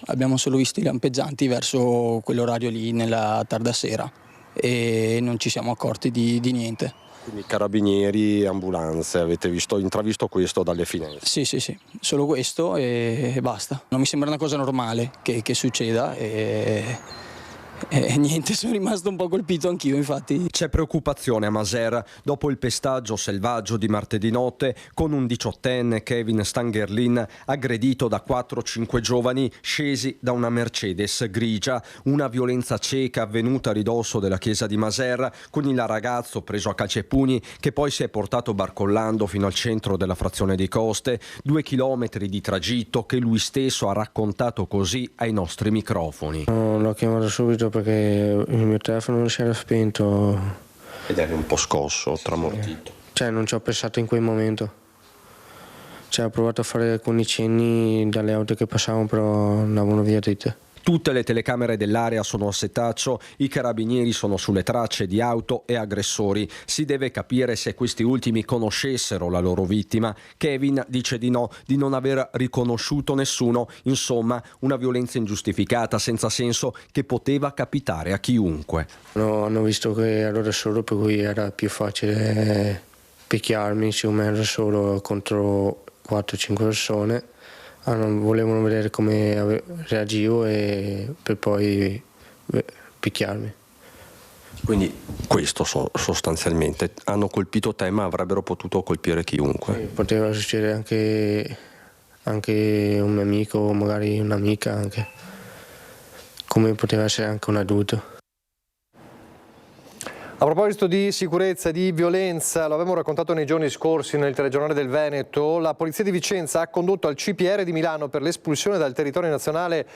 Abbiamo solo visto i lampeggianti verso quell'orario lì nella tarda sera e non ci siamo accorti di niente. Quindi carabinieri, ambulanze, avete intravisto questo dalle finestre? Sì, solo questo e basta. Non mi sembra una cosa normale che succeda e niente, sono rimasto un po' colpito anch'io, infatti. C'è preoccupazione a Maser dopo il pestaggio selvaggio di martedì notte con un 18enne Kevin Stangerlin aggredito da 4-5 giovani scesi da una Mercedes grigia, una violenza cieca avvenuta a ridosso della chiesa di Maser, con il ragazzo preso a calci e pugni che poi si è portato barcollando fino al centro della frazione di Coste, 2 chilometri di tragitto che lui stesso ha raccontato così ai nostri microfoni. L'ho chiamato subito perché il mio telefono non si era spento. Ed eri un po' scosso, tramortito. Cioè non ci ho pensato in quel momento. Cioè ho provato a fare alcuni cenni dalle auto che passavano, però andavano via tutte. Tutte le telecamere dell'area sono a setaccio, i carabinieri sono sulle tracce di auto e aggressori. Si deve capire se questi ultimi conoscessero la loro vittima. Kevin dice di no, di non aver riconosciuto nessuno. Insomma, una violenza ingiustificata, senza senso, che poteva capitare a chiunque. No, hanno visto che ero da solo, per cui era più facile picchiarmi, siccome ero solo contro 4-5 persone. Volevano vedere come reagivo e per poi picchiarmi. Quindi questo sostanzialmente, hanno colpito te ma avrebbero potuto colpire chiunque. Sì, poteva succedere anche un mio amico, magari un'amica anche, come poteva essere anche un adulto. A proposito di sicurezza e di violenza, lo avevamo raccontato nei giorni scorsi nel telegiornale del Veneto, la Polizia di Vicenza ha condotto al CPR di Milano per l'espulsione dal territorio nazionale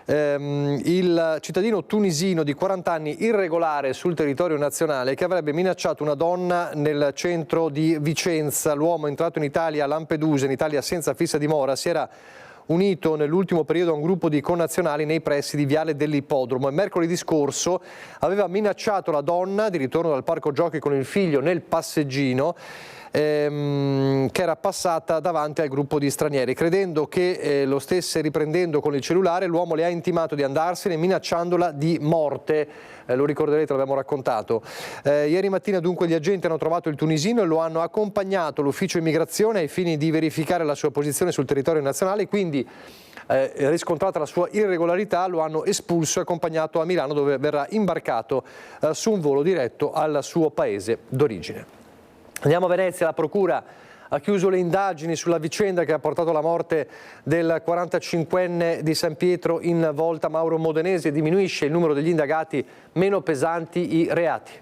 il cittadino tunisino di 40 anni irregolare sul territorio nazionale che avrebbe minacciato una donna nel centro di Vicenza. L'uomo, entrato in Italia a Lampedusa, in Italia senza fissa dimora, si era unito nell'ultimo periodo a un gruppo di connazionali nei pressi di Viale dell'Ippodromo e mercoledì scorso aveva minacciato la donna di ritorno dal parco giochi con il figlio nel passeggino che era passata davanti al gruppo di stranieri. Credendo che lo stesse riprendendo con il cellulare, l'uomo le ha intimato di andarsene minacciandola di morte. Lo ricorderete, l'abbiamo raccontato. Ieri mattina dunque gli agenti hanno trovato il tunisino e lo hanno accompagnato all'ufficio immigrazione ai fini di verificare la sua posizione sul territorio nazionale, quindi riscontrata la sua irregolarità lo hanno espulso e accompagnato a Milano, dove verrà imbarcato su un volo diretto al suo paese d'origine. Andiamo a Venezia. La procura ha chiuso le indagini sulla vicenda che ha portato alla morte del 45enne di San Pietro in Volta, Mauro Modenesi, e diminuisce il numero degli indagati, meno pesanti i reati.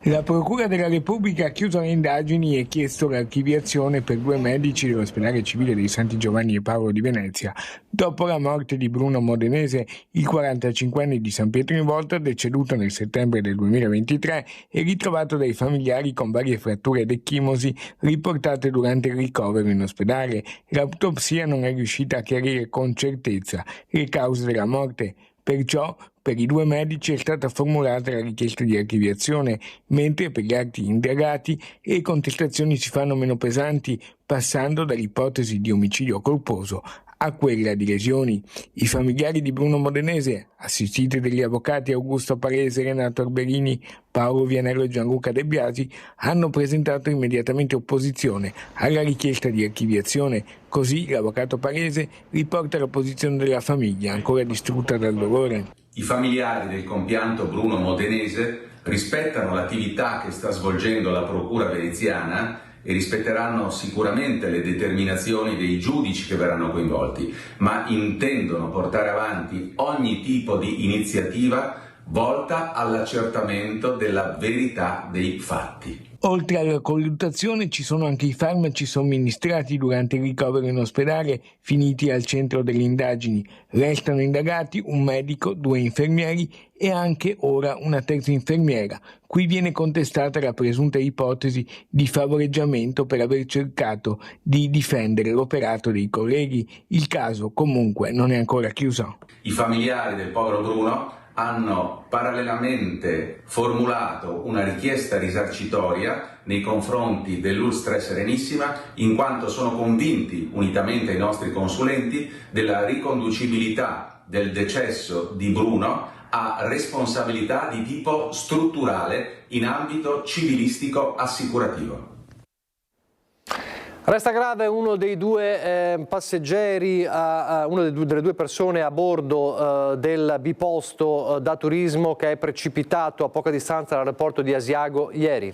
La Procura della Repubblica ha chiuso le indagini e chiesto l'archiviazione per 2 medici dell'ospedale civile dei Santi Giovanni e Paolo di Venezia, dopo la morte di Bruno Modenese, il 45enne di San Pietro in Volta, deceduto nel settembre del 2023 e ritrovato dai familiari con varie fratture ed ecchimosi riportate durante il ricovero in ospedale. L'autopsia non è riuscita a chiarire con certezza le cause della morte. Perciò per i 2 medici è stata formulata la richiesta di archiviazione, mentre per gli altri indagati le contestazioni si fanno meno pesanti, passando dall'ipotesi di omicidio colposo a quella di lesioni. I familiari di Bruno Modenese, assistiti dagli avvocati Augusto Palese, Renato Arberini, Paolo Vianello e Gianluca De Biasi, hanno presentato immediatamente opposizione alla richiesta di archiviazione. Così l'avvocato Palese riporta la posizione della famiglia, ancora distrutta dal dolore. I familiari del compianto Bruno Modenese rispettano l'attività che sta svolgendo la Procura veneziana e rispetteranno sicuramente le determinazioni dei giudici che verranno coinvolti, ma intendono portare avanti ogni tipo di iniziativa volta all'accertamento della verità dei fatti. Oltre alla colluttazione ci sono anche i farmaci somministrati durante il ricovero in ospedale, finiti al centro delle indagini. Restano indagati un medico, 2 infermieri e anche ora una terza infermiera. Qui viene contestata la presunta ipotesi di favoreggiamento per aver cercato di difendere l'operato dei colleghi. Il caso comunque non è ancora chiuso. I familiari del povero Bruno hanno parallelamente formulato una richiesta risarcitoria nei confronti dell'Ulstra Serenissima, in quanto sono convinti, unitamente ai nostri consulenti, della riconducibilità del decesso di Bruno a responsabilità di tipo strutturale in ambito civilistico assicurativo. Resta grave uno dei 2 passeggeri, una delle 2 persone a bordo del biposto da turismo che è precipitato a poca distanza dall'aeroporto di Asiago ieri.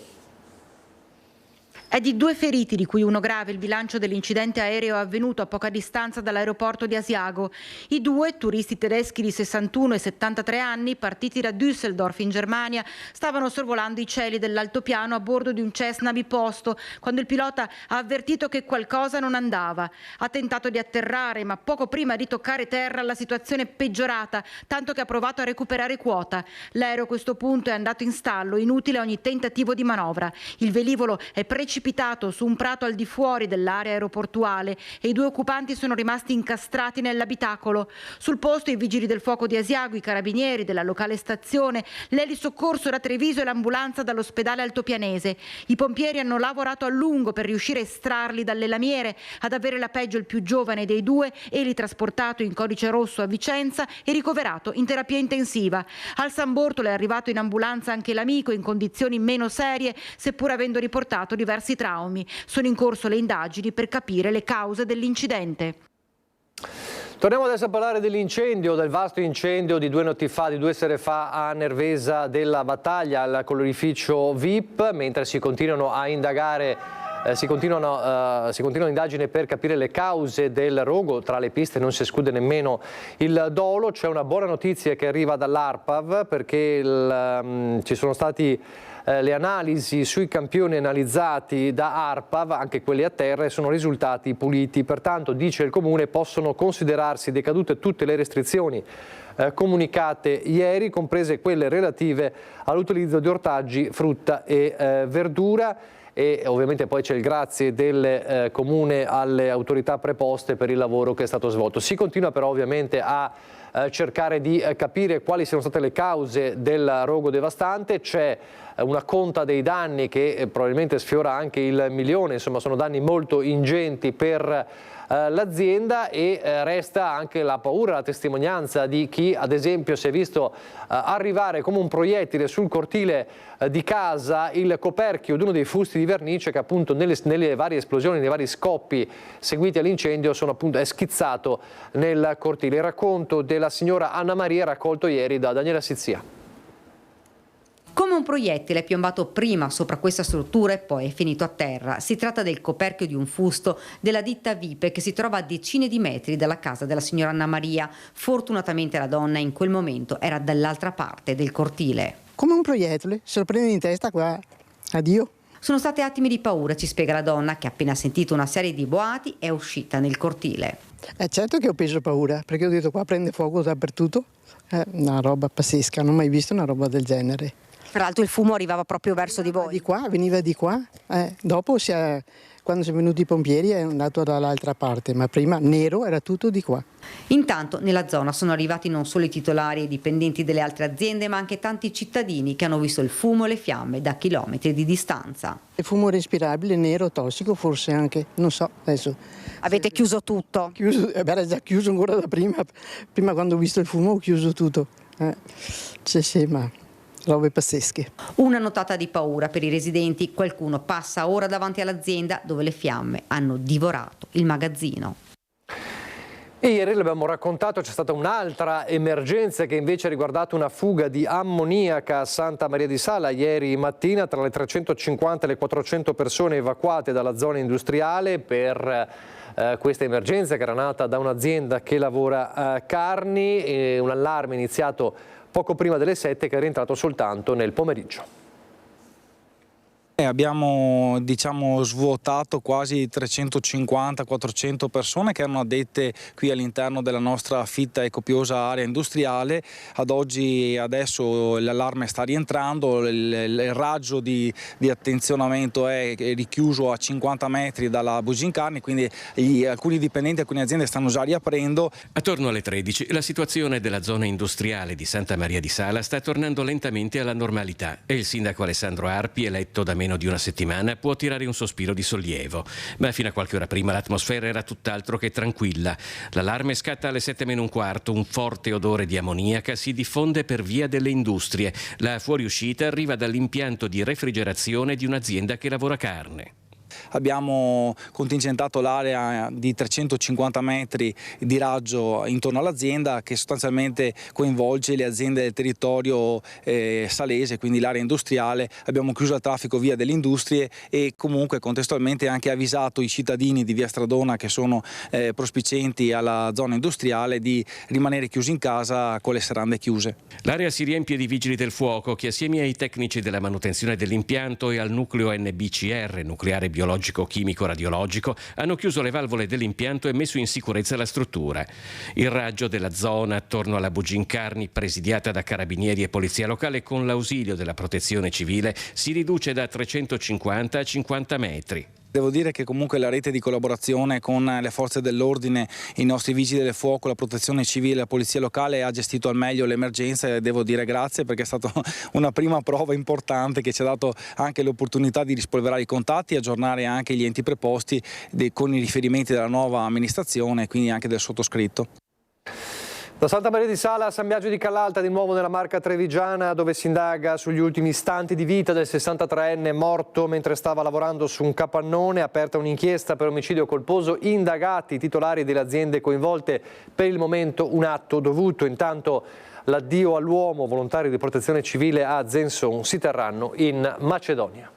È di 2 feriti, di cui uno grave, il bilancio dell'incidente aereo avvenuto a poca distanza dall'aeroporto di Asiago. I 2, turisti tedeschi di 61 e 73 anni, partiti da Düsseldorf in Germania, stavano sorvolando i cieli dell'altopiano a bordo di un Cessna biposto, quando il pilota ha avvertito che qualcosa non andava. Ha tentato di atterrare, ma poco prima di toccare terra la situazione è peggiorata, tanto che ha provato a recuperare quota. L'aereo a questo punto è andato in stallo, inutile ogni tentativo di manovra. Il velivolo è precipitato su un prato al di fuori dell'area aeroportuale e i 2 occupanti sono rimasti incastrati nell'abitacolo. Sul posto i vigili del fuoco di Asiago, i carabinieri della locale stazione, l'elisoccorso da Treviso e l'ambulanza dall'ospedale altopianese. I pompieri hanno lavorato a lungo per riuscire a estrarli dalle lamiere. Ad avere la peggio il più giovane dei 2, egli trasportato in codice rosso a Vicenza e ricoverato in terapia intensiva. Al San Bortolo è arrivato in ambulanza anche l'amico in condizioni meno serie, seppur avendo riportato diversi traumi. Sono in corso le indagini per capire le cause dell'incidente. Torniamo adesso a parlare dell'incendio, del vasto incendio di 2 notti fa, di 2 sere fa a Nervesa della Battaglia, al colorificio VIP, mentre si continuano a indagare. Si continua l'indagine per capire le cause del rogo. Tra le piste non si esclude nemmeno il dolo. C'è una buona notizia che arriva dall'ARPAV, perché ci sono stati le analisi sui campioni analizzati da ARPAV, anche quelli a terra, e sono risultati puliti. Pertanto, dice il Comune, possono considerarsi decadute tutte le restrizioni comunicate ieri, comprese quelle relative all'utilizzo di ortaggi, frutta e verdura. E ovviamente poi c'è il grazie del Comune alle autorità preposte per il lavoro che è stato svolto. Si continua però ovviamente a cercare di capire quali siano state le cause del rogo devastante. C'è una conta dei danni che probabilmente sfiora anche il 1 milione, insomma sono danni molto ingenti per l'azienda, e resta anche la paura, la testimonianza di chi ad esempio si è visto arrivare come un proiettile sul cortile di casa il coperchio di uno dei fusti di vernice che appunto nelle varie esplosioni, nei vari scoppi seguiti all'incendio è schizzato nel cortile. Il racconto della signora Anna Maria raccolto ieri da Daniela Sizia. Come Come un proiettile è piombato prima sopra questa struttura e poi è finito a terra. Si tratta del coperchio di un fusto della ditta Vipe che si trova a decine di metri dalla casa della signora Anna Maria. Fortunatamente la donna in quel momento era dall'altra parte del cortile. Come un proiettile, se lo prende in testa qua, addio. Sono stati attimi di paura, ci spiega la donna, che appena sentito una serie di boati è uscita nel cortile. È certo che ho preso paura, perché ho detto qua prende fuoco dappertutto. Una roba pazzesca, non ho mai visto una roba del genere. Tra l'altro il fumo arrivava proprio verso di voi. Di qua, veniva di qua. Dopo quando sono venuti i pompieri è andato dall'altra parte, ma prima nero era tutto di qua. Intanto nella zona sono arrivati non solo i titolari e i dipendenti delle altre aziende, ma anche tanti cittadini che hanno visto il fumo e le fiamme da chilometri di distanza. Il fumo respirabile, nero, tossico forse anche, non so adesso. Avete chiuso tutto? Era già chiuso ancora da prima quando ho visto il fumo ho chiuso tutto. Sì, ma robe pazzesche. Una notata di paura per i residenti, qualcuno passa ora davanti all'azienda dove le fiamme hanno divorato il magazzino. E ieri l'abbiamo raccontato, c'è stata un'altra emergenza che invece ha riguardato una fuga di ammoniaca a Santa Maria di Sala ieri mattina. Tra le 350 e le 400 persone evacuate dalla zona industriale per questa emergenza che era nata da un'azienda che lavora carni, e un allarme iniziato poco prima delle 7 che è rientrato soltanto nel pomeriggio. Abbiamo svuotato quasi 350-400 persone che erano addette qui all'interno della nostra fitta e copiosa area industriale. Adesso l'allarme sta rientrando, il raggio di attenzionamento è richiuso a 50 metri dalla Bugincarni, quindi alcuni dipendenti, alcune aziende stanno già riaprendo. Attorno alle 13 la situazione della zona industriale di Santa Maria di Sala sta tornando lentamente alla normalità e il sindaco Alessandro Arpi, eletto da meno di una settimana, può tirare un sospiro di sollievo, ma fino a qualche ora prima l'atmosfera era tutt'altro che tranquilla. L'allarme scatta alle 7:15, un forte odore di ammoniaca si diffonde per via delle industrie. La fuoriuscita arriva dall'impianto di refrigerazione di un'azienda che lavora carne. Abbiamo contingentato l'area di 350 metri di raggio intorno all'azienda, che sostanzialmente coinvolge le aziende del territorio salese, quindi l'area industriale. Abbiamo chiuso il traffico via delle industrie e comunque contestualmente anche avvisato i cittadini di via Stradona che sono prospicienti alla zona industriale di rimanere chiusi in casa con le serrande chiuse. L'area si riempie di vigili del fuoco che, assieme ai tecnici della manutenzione dell'impianto e al nucleo NBCR, nucleare biologico chimico radiologico, hanno chiuso le valvole dell'impianto e messo in sicurezza la struttura. Il raggio della zona attorno alla Bugincarni, presidiata da carabinieri e polizia locale con l'ausilio della protezione civile, si riduce da 350 a 50 metri. Devo dire che comunque la rete di collaborazione con le forze dell'ordine, i nostri vigili del fuoco, la protezione civile, la polizia locale ha gestito al meglio l'emergenza e devo dire grazie, perché è stata una prima prova importante che ci ha dato anche l'opportunità di rispolverare i contatti e aggiornare anche gli enti preposti con i riferimenti della nuova amministrazione e quindi anche del sottoscritto. Da Santa Maria di Sala a San Biagio di Callalta, di nuovo nella Marca trevigiana, dove si indaga sugli ultimi istanti di vita del 63enne morto mentre stava lavorando su un capannone. Aperta un'inchiesta per omicidio colposo, indagati i titolari delle aziende coinvolte. Per il momento un atto dovuto. Intanto l'addio all'uomo, volontari di protezione civile a Zenson si terranno in Macedonia.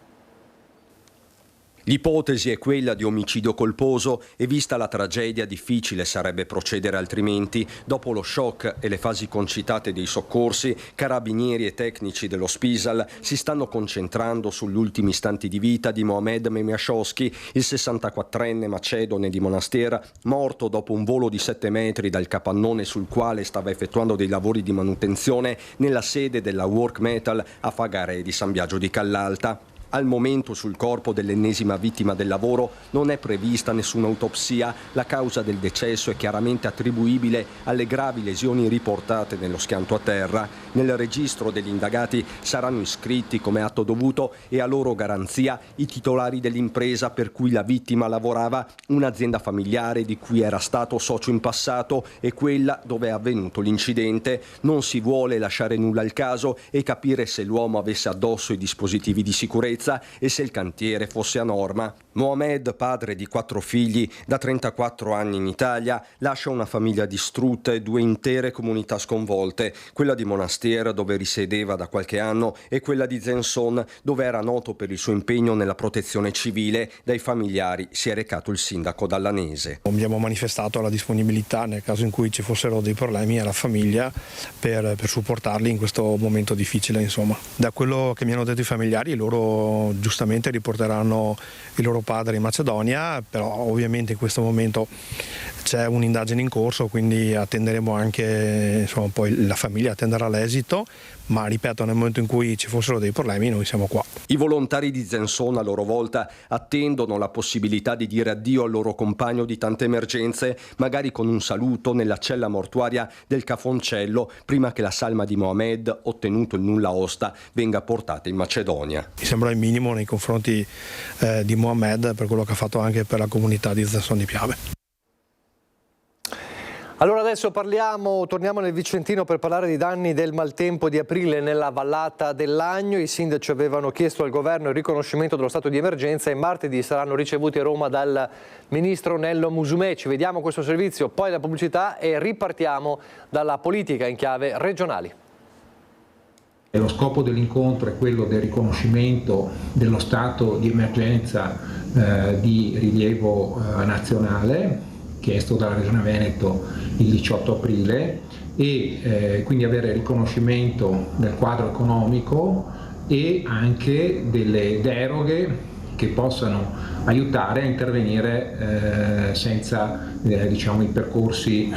L'ipotesi è quella di omicidio colposo e, vista la tragedia, difficile sarebbe procedere altrimenti. Dopo lo shock e le fasi concitate dei soccorsi, carabinieri e tecnici dello Spisal si stanno concentrando sugli ultimi istanti di vita di Mohamed Memiashowski, il 64enne macedone di Monastera, morto dopo un volo di 7 metri dal capannone sul quale stava effettuando dei lavori di manutenzione nella sede della Work Metal a Fagare di San Biagio di Callalta. Al momento sul corpo dell'ennesima vittima del lavoro non è prevista nessuna autopsia. La causa del decesso è chiaramente attribuibile alle gravi lesioni riportate nello schianto a terra. Nel registro degli indagati saranno iscritti come atto dovuto e a loro garanzia i titolari dell'impresa per cui la vittima lavorava, un'azienda familiare di cui era stato socio in passato e quella dove è avvenuto l'incidente. Non si vuole lasciare nulla al caso e capire se l'uomo avesse addosso i dispositivi di sicurezza e se il cantiere fosse a norma. Mohamed, padre di 4 figli, da 34 anni in Italia, lascia una famiglia distrutta e 2 intere comunità sconvolte, quella di Monastir, dove risiedeva da qualche anno, e quella di Zenson, dove era noto per il suo impegno nella protezione civile. Dai familiari si è recato il sindaco dallanese. Abbiamo manifestato la disponibilità nel caso in cui ci fossero dei problemi alla famiglia per supportarli in questo momento difficile, insomma. Da quello che mi hanno detto i familiari, loro giustamente riporteranno il loro padre in Macedonia, però ovviamente in questo momento c'è un'indagine in corso, quindi attenderemo anche, insomma, poi la famiglia attenderà l'esito, ma ripeto, nel momento in cui ci fossero dei problemi noi siamo qua. I volontari di Zenson a loro volta attendono la possibilità di dire addio al loro compagno di tante emergenze, magari con un saluto nella cella mortuaria del Cafoncello, prima che la salma di Mohamed, ottenuto il nulla osta, venga portata in Macedonia. Mi sembra il minimo nei confronti di Mohamed per quello che ha fatto anche per la comunità di Zenson di Piave. Allora adesso torniamo nel Vicentino per parlare dei danni del maltempo di aprile nella vallata del Lagno. I sindaci avevano chiesto al governo il riconoscimento dello stato di emergenza e martedì saranno ricevuti a Roma dal ministro Nello Musumeci. Vediamo questo servizio, poi la pubblicità e ripartiamo dalla politica in chiave regionali. Lo scopo dell'incontro è quello del riconoscimento dello stato di emergenza di rilievo nazionale, chiesto dalla Regione Veneto il 18 aprile, e quindi avere riconoscimento del quadro economico e anche delle deroghe che possano aiutare a intervenire senza i percorsi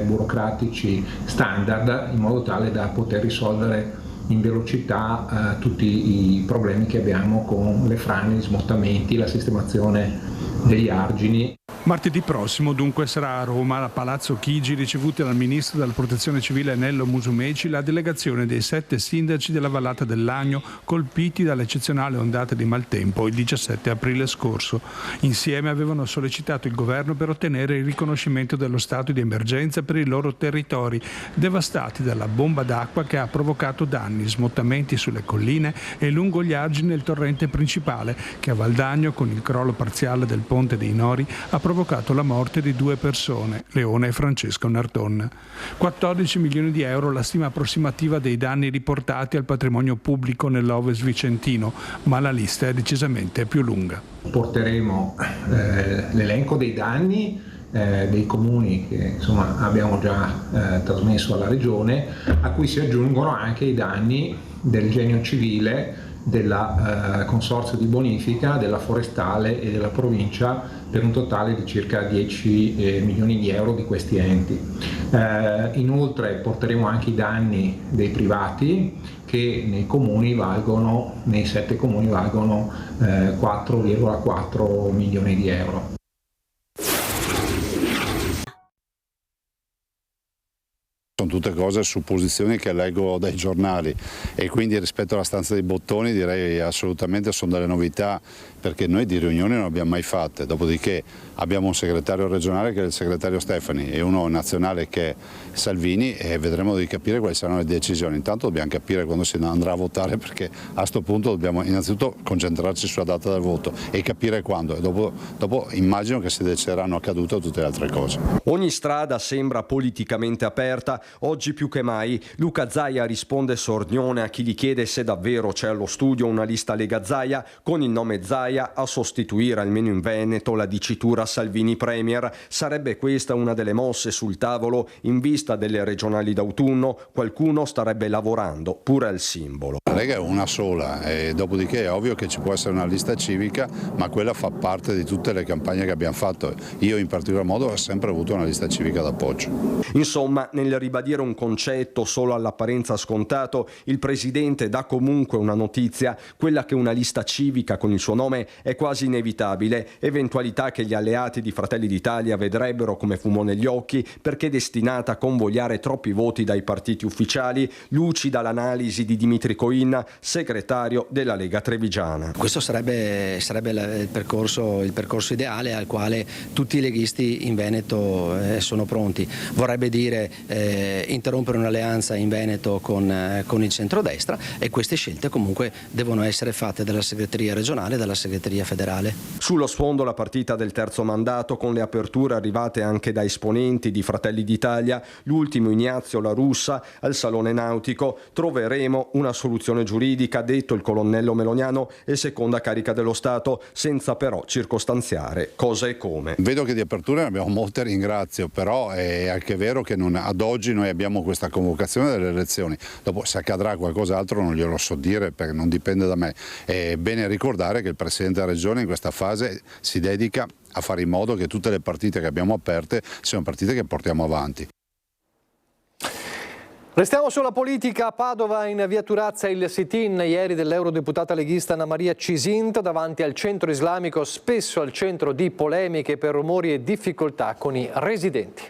burocratici standard, in modo tale da poter risolvere in velocità tutti i problemi che abbiamo con le frane, gli smottamenti, la sistemazione degli argini. Martedì prossimo dunque sarà a Roma, a Palazzo Chigi, ricevuti dal ministro della Protezione Civile Nello Musumeci, la delegazione dei 7 sindaci della vallata del Lagno colpiti dall'eccezionale ondata di maltempo il 17 aprile scorso. Insieme avevano sollecitato il governo per ottenere il riconoscimento dello stato di emergenza per i loro territori, devastati dalla bomba d'acqua che ha provocato danni, smottamenti sulle colline e lungo gli argini del torrente principale, che a Valdagno, con il crollo parziale del ponte dei Nori, ha provocato la morte di 2 persone, Leona e Francesco Nardon. 14 milioni di euro la stima approssimativa dei danni riportati al patrimonio pubblico nell'Ovest vicentino, ma la lista è decisamente più lunga. Porteremo l'elenco dei danni dei comuni che abbiamo già trasmesso alla Regione, a cui si aggiungono anche i danni del Genio Civile, della Consorzio di Bonifica, della Forestale e della Provincia, per un totale di circa 10 milioni di euro di questi enti. Inoltre porteremo anche i danni dei privati, che nei comuni nei 7 comuni valgono 4,4 milioni di euro. Sono tutte cose, supposizioni che leggo dai giornali, e quindi rispetto alla stanza dei bottoni direi assolutamente sono delle novità, perché noi di riunioni non abbiamo mai fatte. Dopodiché abbiamo un segretario regionale che è il segretario Stefani e uno nazionale che è Salvini, e vedremo di capire quali saranno le decisioni. Intanto dobbiamo capire quando si andrà a votare, perché a questo punto dobbiamo innanzitutto concentrarci sulla data del voto e capire quando, e dopo immagino che si decideranno a caduta tutte le altre cose. Ogni strada sembra politicamente aperta. Oggi più che mai Luca Zaia risponde sornione a chi gli chiede se davvero c'è allo studio una lista Lega Zaia con il nome Zaia a sostituire almeno in Veneto la dicitura Salvini Premier. Sarebbe questa una delle mosse sul tavolo in vista delle regionali d'autunno? Qualcuno starebbe lavorando pure al simbolo. La Lega è una sola, e dopodiché è ovvio che ci può essere una lista civica, ma quella fa parte di tutte le campagne che abbiamo fatto. Io in particolar modo ho sempre avuto una lista civica d'appoggio. Insomma, nel ribadire un concetto solo all'apparenza scontato, il Presidente dà comunque una notizia, quella che una lista civica con il suo nome è quasi inevitabile, eventualità che gli alleati di Fratelli d'Italia vedrebbero come fumo negli occhi, perché destinata a convogliare troppi voti dai partiti ufficiali. Lucida l'analisi di Dimitri Coin, segretario della Lega Trevigiana. Questo sarebbe il percorso ideale al quale tutti i leghisti in Veneto sono pronti. Vorrebbe dire interrompere un'alleanza in Veneto con il centrodestra, e queste scelte comunque devono essere fatte dalla segreteria regionale e dalla segreteria federale. Sullo sfondo la partita del terzo mandato, con le aperture arrivate anche da esponenti di Fratelli d'Italia, l'ultimo Ignazio La Russa al Salone Nautico. Troveremo una soluzione giuridica, ha detto il colonnello Meloniano, e seconda carica dello Stato, senza però circostanziare cosa e come. Vedo che di aperture ne abbiamo molte, ringrazio, però è anche vero che ad oggi noi abbiamo questa convocazione delle elezioni. Dopo, se accadrà qualcos'altro non glielo so dire perché non dipende da me. È bene ricordare che il Presidente della Regione in questa fase si dedica a fare in modo che tutte le partite che abbiamo aperte siano partite che portiamo avanti. Restiamo sulla politica. A Padova, in via Turazza, il sit-in ieri dell'eurodeputata leghista Anna Maria Cisint davanti al centro islamico, spesso al centro di polemiche per rumori e difficoltà con i residenti.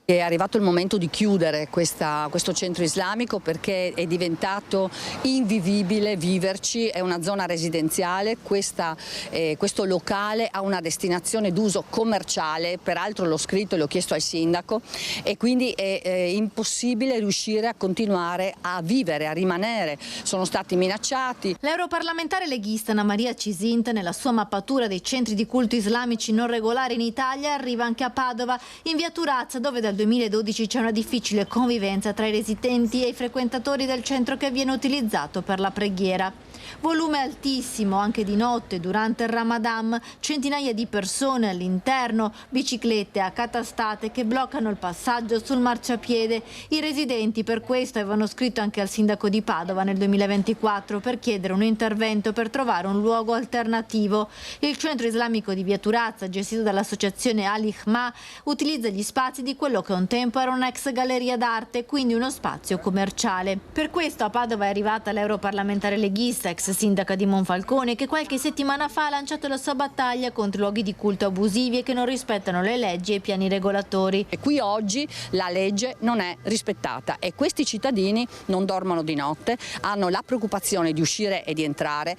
È arrivato il momento di chiudere questo centro islamico perché è diventato invivibile viverci, è una zona residenziale, questo locale ha una destinazione d'uso commerciale, peraltro l'ho scritto e l'ho chiesto al sindaco, e quindi è impossibile riuscire a continuare a vivere, a rimanere, sono stati minacciati. L'europarlamentare leghista Anna Maria Cisint, nella sua mappatura dei centri di culto islamici non regolari in Italia, arriva anche a Padova, in via Turazza, dove dal 2012 c'è una difficile convivenza tra i residenti e i frequentatori del centro che viene utilizzato per la preghiera. Volume altissimo anche di notte durante il Ramadan, centinaia di persone all'interno, biciclette accatastate che bloccano il passaggio sul marciapiede. I residenti per questo avevano scritto anche al sindaco di Padova nel 2024 per chiedere un intervento per trovare un luogo alternativo. Il centro islamico di via Turazza, gestito dall'associazione Al-Ihma, utilizza gli spazi di quello che un tempo era un'ex galleria d'arte, quindi uno spazio commerciale. Per questo a Padova è arrivata l'europarlamentare leghista, ex sindaca di Monfalcone, che qualche settimana fa ha lanciato la sua battaglia contro i luoghi di culto abusivi e che non rispettano le leggi e i piani regolatori. E qui oggi la legge non è rispettata e questi cittadini non dormono di notte, hanno la preoccupazione di uscire e di entrare,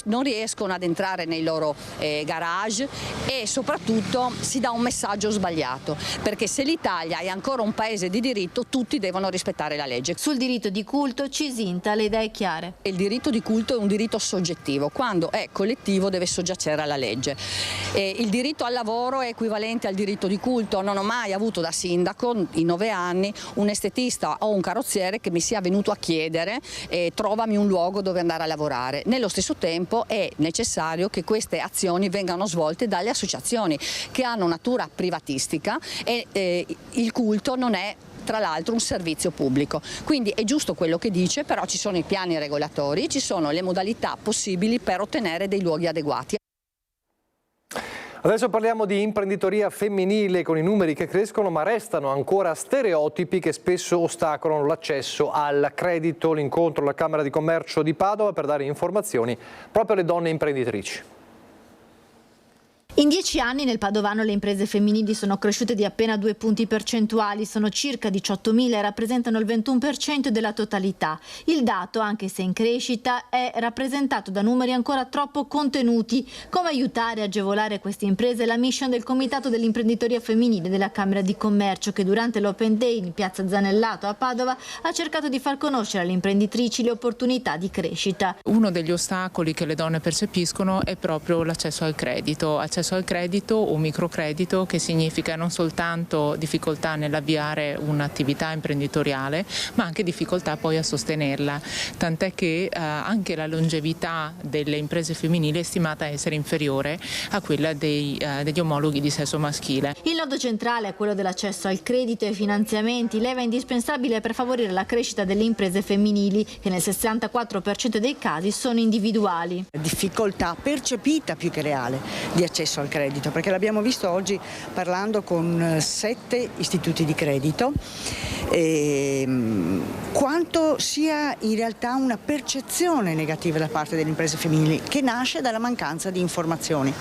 non riescono ad entrare nei loro garage e soprattutto si dà un messaggio sbagliato, perché se l'Italia è ancora un paese di diritto, tutti devono rispettare la legge. Sul diritto di culto Cisint ha le idee chiare. Il diritto di culto è un diritto soggettivo, quando è collettivo deve soggiacere alla legge. Il diritto al lavoro è equivalente al diritto di culto. Non ho mai avuto da sindaco in 9 anni un estetista o un carrozziere che mi sia venuto a chiedere trovami un luogo dove andare a lavorare. Nello stesso tempo è necessario che queste azioni vengano svolte dalle associazioni che hanno natura privatistica e il culto non è tra l'altro un servizio pubblico. Quindi è giusto quello che dice, però ci sono i piani regolatori, ci sono le modalità possibili per ottenere dei luoghi adeguati. Adesso parliamo di imprenditoria femminile con i numeri che crescono, ma restano ancora stereotipi che spesso ostacolano l'accesso al credito. L'incontro alla Camera di Commercio di Padova per dare informazioni proprio alle donne imprenditrici. In 10 anni nel Padovano le imprese femminili sono cresciute di appena 2 punti percentuali, sono circa 18.000 e rappresentano il 21% della totalità. Il dato, anche se in crescita, è rappresentato da numeri ancora troppo contenuti. Come aiutare e agevolare queste imprese è la mission del Comitato dell'Imprenditoria Femminile della Camera di Commercio, che durante l'Open Day in piazza Zanellato a Padova ha cercato di far conoscere alle imprenditrici le opportunità di crescita. Uno degli ostacoli che le donne percepiscono è proprio l'accesso al credito o microcredito, che significa non soltanto difficoltà nell'avviare un'attività imprenditoriale, ma anche difficoltà poi a sostenerla, tant'è che anche la longevità delle imprese femminili è stimata essere inferiore a quella degli omologhi di sesso maschile. Il nodo centrale è quello dell'accesso al credito e ai finanziamenti, leva indispensabile per favorire la crescita delle imprese femminili, che nel 64% dei casi sono individuali. Difficoltà percepita più che reale di accesso al credito, perché l'abbiamo visto oggi parlando con 7 istituti di credito, quanto sia in realtà una percezione negativa da parte delle imprese femminili che nasce dalla mancanza di informazioni.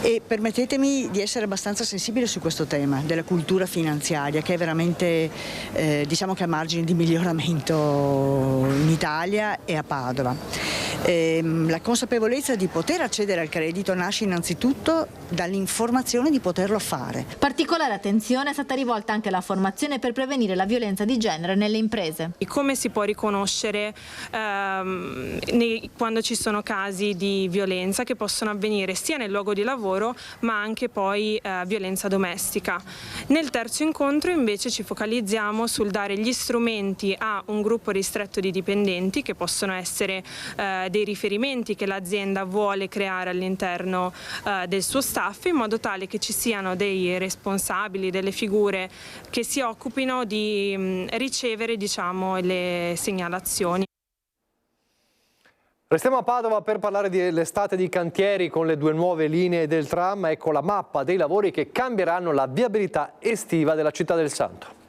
E permettetemi di essere abbastanza sensibile su questo tema della cultura finanziaria, che è veramente diciamo che a margine di miglioramento in Italia e a Padova. La consapevolezza di poter accedere al credito nasce innanzitutto dall'informazione di poterlo fare. Particolare attenzione è stata rivolta anche alla formazione per prevenire la violenza di genere nelle imprese. Come si può riconoscere quando ci sono casi di violenza che possono avvenire sia nel luogo di lavoro ma anche poi violenza domestica. Nel terzo incontro invece ci focalizziamo sul dare gli strumenti a un gruppo ristretto di dipendenti che possono essere dei riferimenti che l'azienda vuole creare all'interno del suo staff, in modo tale che ci siano dei responsabili, delle figure che si occupino di ricevere, diciamo, le segnalazioni. Restiamo a Padova per parlare dell'estate di cantieri con le 2 nuove linee del tram. Ecco la mappa dei lavori che cambieranno la viabilità estiva della città del Santo.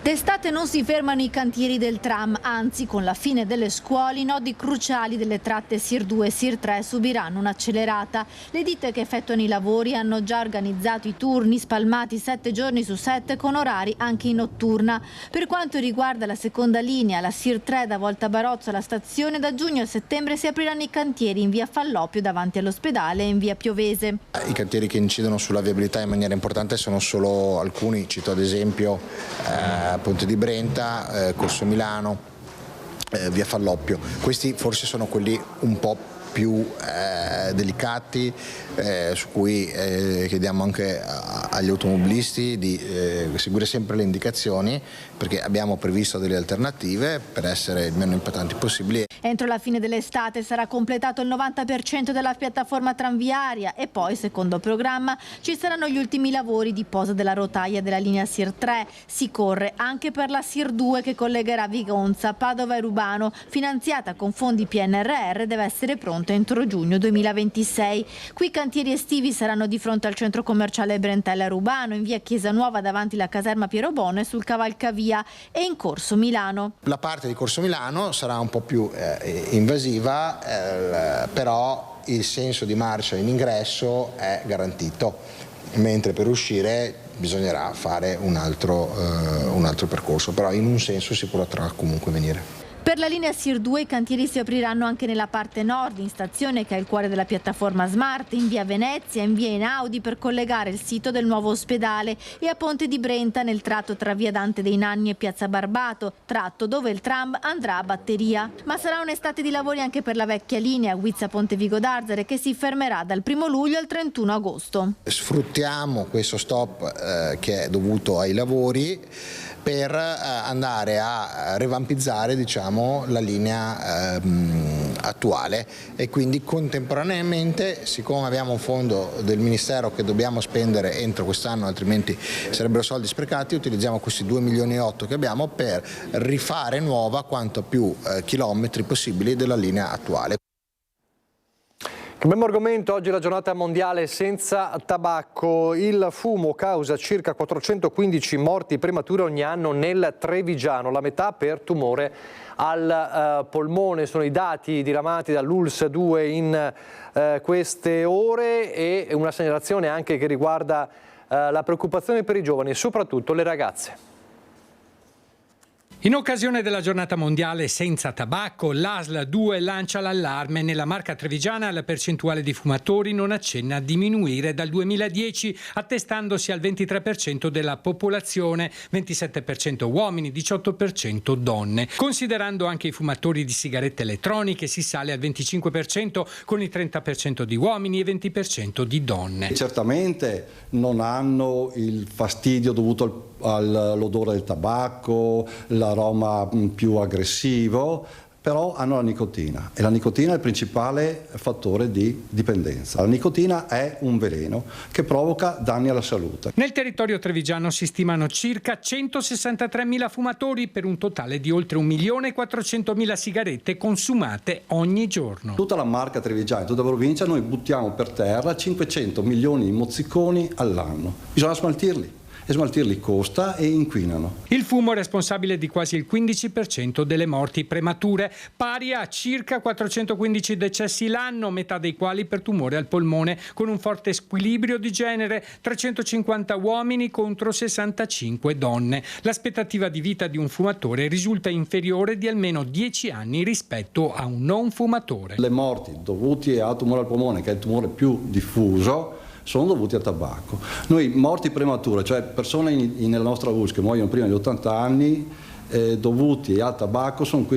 D'estate non si fermano i cantieri del tram, anzi con la fine delle scuole i nodi cruciali delle tratte SIR 2 e SIR 3 subiranno un'accelerata. Le ditte che effettuano i lavori hanno già organizzato i turni spalmati 7 giorni su 7 con orari anche in notturna. Per quanto riguarda la seconda linea, la SIR 3 da Volta Barozzo alla stazione, da giugno a settembre si apriranno i cantieri in via Falloppio davanti all'ospedale e in via Piovese. I cantieri che incidono sulla viabilità in maniera importante sono solo alcuni, cito ad esempio Ponte di Brenta, Corso Milano, via Falloppio. Questi forse sono quelli un po' più delicati, su cui chiediamo anche agli automobilisti di seguire sempre le indicazioni, perché abbiamo previsto delle alternative per essere il meno impattanti possibili. Entro la fine dell'estate sarà completato il 90% della piattaforma tranviaria e poi, secondo programma, ci saranno gli ultimi lavori di posa della rotaia della linea SIR 3. Si corre anche per la SIR 2 che collegherà Vigonza, Padova e Rubano, finanziata con fondi PNRR, deve essere pronta entro giugno 2026. Qui i cantieri estivi saranno di fronte al centro commerciale Brentella Rubano, in via Chiesa Nuova davanti alla caserma Piero Bono e sul Cavalcavia e in Corso Milano. La parte di Corso Milano sarà un po' più invasiva, però il senso di marcia in ingresso è garantito, mentre per uscire bisognerà fare un altro percorso, però in un senso si potrà comunque venire. Per la linea SIR 2 i cantieri si apriranno anche nella parte nord, in stazione, che è il cuore della piattaforma Smart, in via Venezia, in via Einaudi per collegare il sito del nuovo ospedale, e a Ponte di Brenta nel tratto tra via Dante dei Nanni e piazza Barbato, tratto dove il tram andrà a batteria. Ma sarà un'estate di lavori anche per la vecchia linea Guizza Ponte Vigo d'Arzere, che si fermerà dal 1 luglio al 31 agosto. Sfruttiamo questo stop che è dovuto ai lavori per andare a revampizzare, diciamo, la linea attuale, e quindi contemporaneamente, siccome abbiamo un fondo del Ministero che dobbiamo spendere entro quest'anno, altrimenti sarebbero soldi sprecati, utilizziamo questi 2,8 milioni che abbiamo per rifare nuova quanto più chilometri possibili della linea attuale. Cambiamo argomento, oggi è la giornata mondiale senza tabacco. Il fumo causa circa 415 morti premature ogni anno nel Trevigiano, la metà per tumore al polmone. Sono i dati diramati dall'ULSS 2 in queste ore, e una segnalazione anche che riguarda la preoccupazione per i giovani e soprattutto le ragazze. In occasione della giornata mondiale senza tabacco, l'ASL 2 lancia l'allarme. Nella Marca trevigiana la percentuale di fumatori non accenna a diminuire dal 2010, attestandosi al 23% della popolazione, 27% uomini, 18% donne. Considerando anche i fumatori di sigarette elettroniche si sale al 25%, con il 30% di uomini e 20% di donne. Certamente non hanno il fastidio dovuto all'odore del tabacco, l'aroma più aggressivo, però hanno la nicotina, e la nicotina è il principale fattore di dipendenza. La nicotina è un veleno che provoca danni alla salute. Nel territorio trevigiano si stimano circa 163.000 fumatori, per un totale di oltre 1.400.000 sigarette consumate ogni giorno. Tutta la Marca trevigiana, tutta la provincia, noi buttiamo per terra 500 milioni di mozziconi all'anno. Bisogna smaltirli. e smaltirli costa e inquinano. Il fumo è responsabile di quasi il 15% delle morti premature, pari a circa 415 decessi l'anno, metà dei quali per tumore al polmone, con un forte squilibrio di genere, 350 uomini contro 65 donne. L'aspettativa di vita di un fumatore risulta inferiore di almeno 10 anni rispetto a un non fumatore. Le morti dovute al tumore al polmone, che è il tumore più diffuso, sono dovuti al tabacco. Noi morti premature, cioè persone nella nostra USC che muoiono prima di 80 anni, dovuti al tabacco sono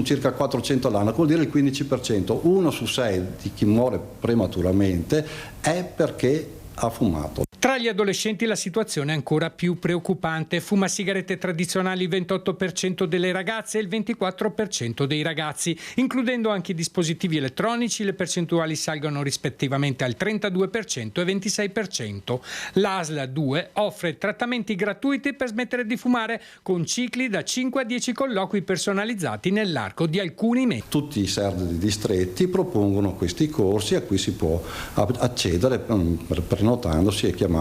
circa 400 all'anno, vuol dire il 15%. 1 su 6 di chi muore prematuramente è perché ha fumato. Tra gli adolescenti la situazione è ancora più preoccupante. Fuma sigarette tradizionali il 28% delle ragazze e il 24% dei ragazzi. Includendo anche i dispositivi elettronici, le percentuali salgono rispettivamente al 32% e 26%. L'ASL 2 offre trattamenti gratuiti per smettere di fumare, con cicli da 5 a 10 colloqui personalizzati nell'arco di alcuni mesi. Tutti i SERD dei distretti propongono questi corsi a cui si può accedere prenotandosi e chiamando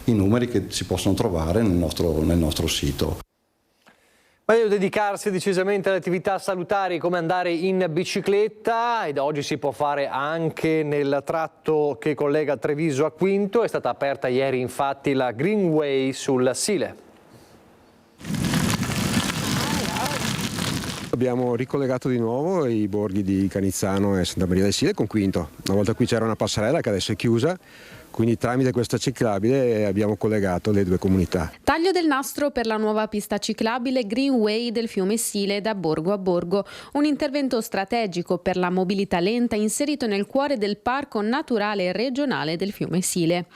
i numeri che si possono trovare nel nostro sito. Meglio dedicarsi decisamente alle attività salutari come andare in bicicletta, ed oggi si può fare anche nel tratto che collega Treviso a Quinto. È stata aperta ieri infatti la Greenway sul Sile. Abbiamo ricollegato di nuovo i borghi di Canizzano e Santa Maria del Sile con Quinto. Una volta qui c'era una passerella che adesso è chiusa, quindi tramite questa ciclabile abbiamo collegato le due comunità. Taglio del nastro per la nuova pista ciclabile Greenway del fiume Sile da borgo a borgo, un intervento strategico per la mobilità lenta inserito nel cuore del parco naturale regionale del fiume Sile.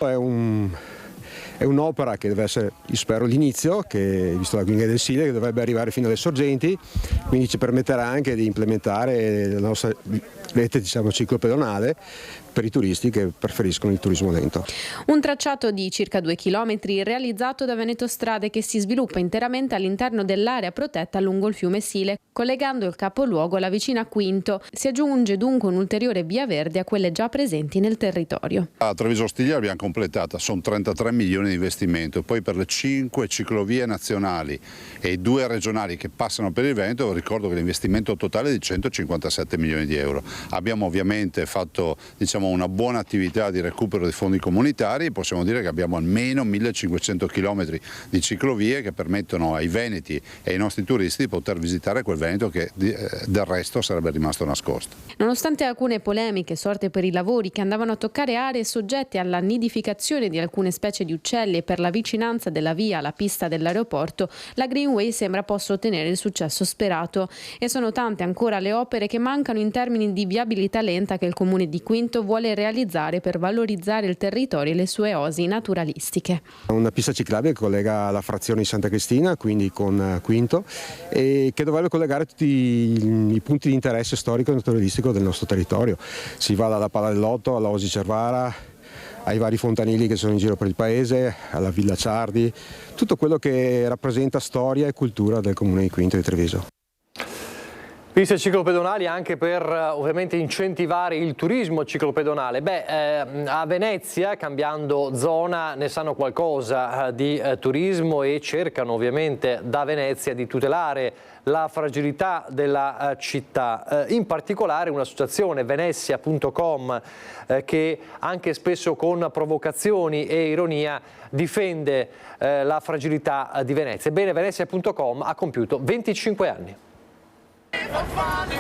È un'opera che deve essere, io spero, l'inizio, che visto la Greenway del Sile, che dovrebbe arrivare fino alle sorgenti, quindi ci permetterà anche di implementare la nostra rete ciclopedonale per i turisti che preferiscono il turismo lento. Un tracciato di circa 2 chilometri realizzato da Veneto Strade che si sviluppa interamente all'interno dell'area protetta lungo il fiume Sile, collegando il capoluogo alla vicina Quinto. Si aggiunge dunque un'ulteriore via verde a quelle già presenti nel territorio. A Treviso Ostiglia l'abbiamo completata, sono 33 milioni di investimento, poi per le 5 ciclovie nazionali e 2 regionali che passano per il Veneto ricordo che l'investimento totale è di 157 milioni di euro. Abbiamo ovviamente fatto una buona attività di recupero dei fondi comunitari, possiamo dire che abbiamo almeno 1500 km di ciclovie che permettono ai veneti e ai nostri turisti di poter visitare quel Veneto che del resto sarebbe rimasto nascosto. Nonostante alcune polemiche sorte per i lavori che andavano a toccare aree soggette alla nidificazione di alcune specie di uccelli e per la vicinanza della via alla pista dell'aeroporto, la Greenway sembra possa ottenere il successo sperato, e sono tante ancora le opere che mancano in termini di viabilità lenta che il comune di Quinto vuole realizzare per valorizzare il territorio e le sue oasi naturalistiche. Una pista ciclabile che collega la frazione di Santa Cristina, quindi con Quinto, e che dovrebbe collegare tutti i punti di interesse storico e naturalistico del nostro territorio. Si va dalla Pala dell'Otto alla Osi Cervara, ai vari fontanili che sono in giro per il paese, alla Villa Ciardi, tutto quello che rappresenta storia e cultura del comune di Quinto di Treviso. Piste ciclopedonali anche per ovviamente incentivare il turismo ciclopedonale. A Venezia, cambiando zona, ne sanno qualcosa di turismo e cercano ovviamente da Venezia di tutelare la fragilità della città. In particolare un'associazione, Venezia.com, che anche spesso con provocazioni e ironia difende la fragilità di Venezia. Ebbene, Venezia.com ha compiuto 25 anni.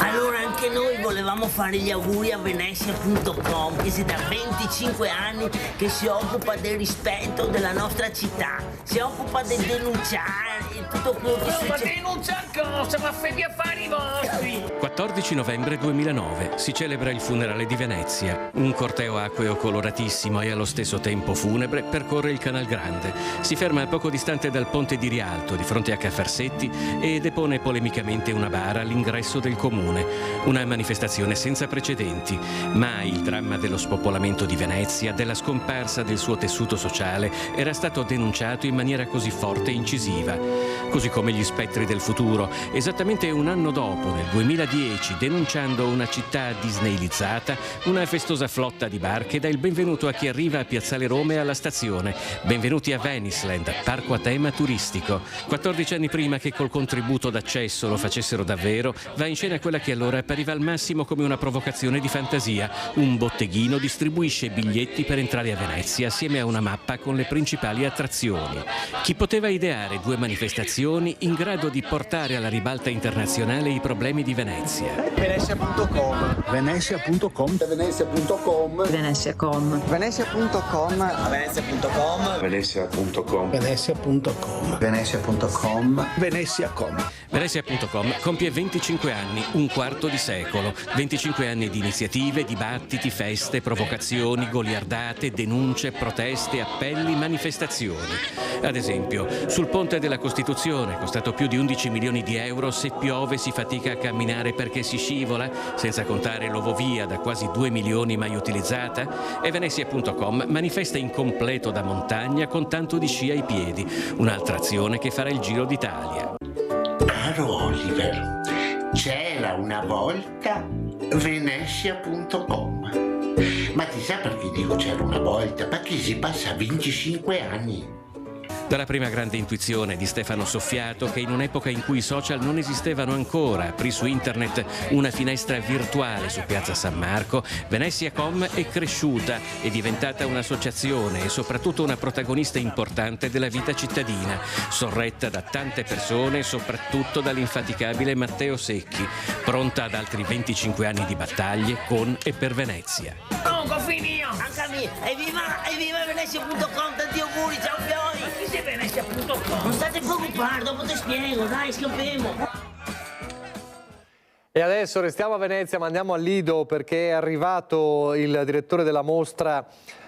Allora anche noi volevamo fare gli auguri a Venezia.com, che da 25 anni che si occupa del rispetto della nostra città, si occupa di denunciare tutto quello che succede. Ma denuncia cosa? Ma fai gli affari vostri! 14 novembre 2009 si celebra il funerale di Venezia. Un corteo acqueo coloratissimo e allo stesso tempo funebre percorre il Canal Grande. Si ferma poco distante dal ponte di Rialto, di fronte a Caffarsetti, e depone polemicamente una bara all'ingresso del comune. Una manifestazione senza precedenti. Mai il dramma dello spopolamento di Venezia, della scomparsa del suo tessuto sociale, era stato denunciato in maniera così forte e incisiva. così come gli spettri del futuro. Esattamente un anno dopo, nel 2010, denunciando una città disneylizzata, una festosa flotta di barche dà il benvenuto a chi arriva a Piazzale Roma e alla stazione. Benvenuti a Veniceland, parco a tema turistico. 14 anni prima che col contributo d'accesso lo facessero davvero, va in scena quella che allora appariva al massimo come una provocazione di fantasia. Un botteghino distribuisce biglietti per entrare a Venezia assieme a una mappa con le principali attrazioni. Chi poteva ideare due manifestazioni in grado di portare alla ribalta internazionale i problemi di Venezia? Venezia.com. Venezia.com. Venezia.com. Venezia.com. Venezia.com. Venezia.com. Venezia.com. Venezia.com. Venezia.com. Venezia.com. Venezia.com compie 25 anni, un quarto di secolo. 25 anni di iniziative, dibattiti, feste, provocazioni, goliardate, denunce, proteste, appelli, manifestazioni. Ad esempio, sul ponte della Costituzione, costato più di 11 milioni di euro, se piove si fatica a camminare perché si scivola, senza contare l'ovovia da quasi 2 milioni mai utilizzata. E Venezia.com manifesta in completo da montagna con tanto di sci ai piedi, un'altra azione che farà il giro d'Italia. Caro Oliver, c'era una volta Venezia.com. Ma ti sa perché dico c'era una volta? Perché si passa 25 anni. Dalla prima grande intuizione di Stefano Soffiato, che in un'epoca in cui i social non esistevano ancora, aprì su internet una finestra virtuale su Piazza San Marco, Venezia.com è cresciuta, è diventata un'associazione e soprattutto una protagonista importante della vita cittadina, sorretta da tante persone, soprattutto dall'infaticabile Matteo Secchi, pronta ad altri 25 anni di battaglie con e per Venezia. Comunque finio! Anche a me! Evviva Venezia.com, tanti auguri, ciao Fiori! Chi sei Venezia.com? Non state preoccupando, dopo ti spiego, dai, scappiamo! E adesso restiamo a Venezia, ma andiamo al Lido perché è arrivato il direttore della mostra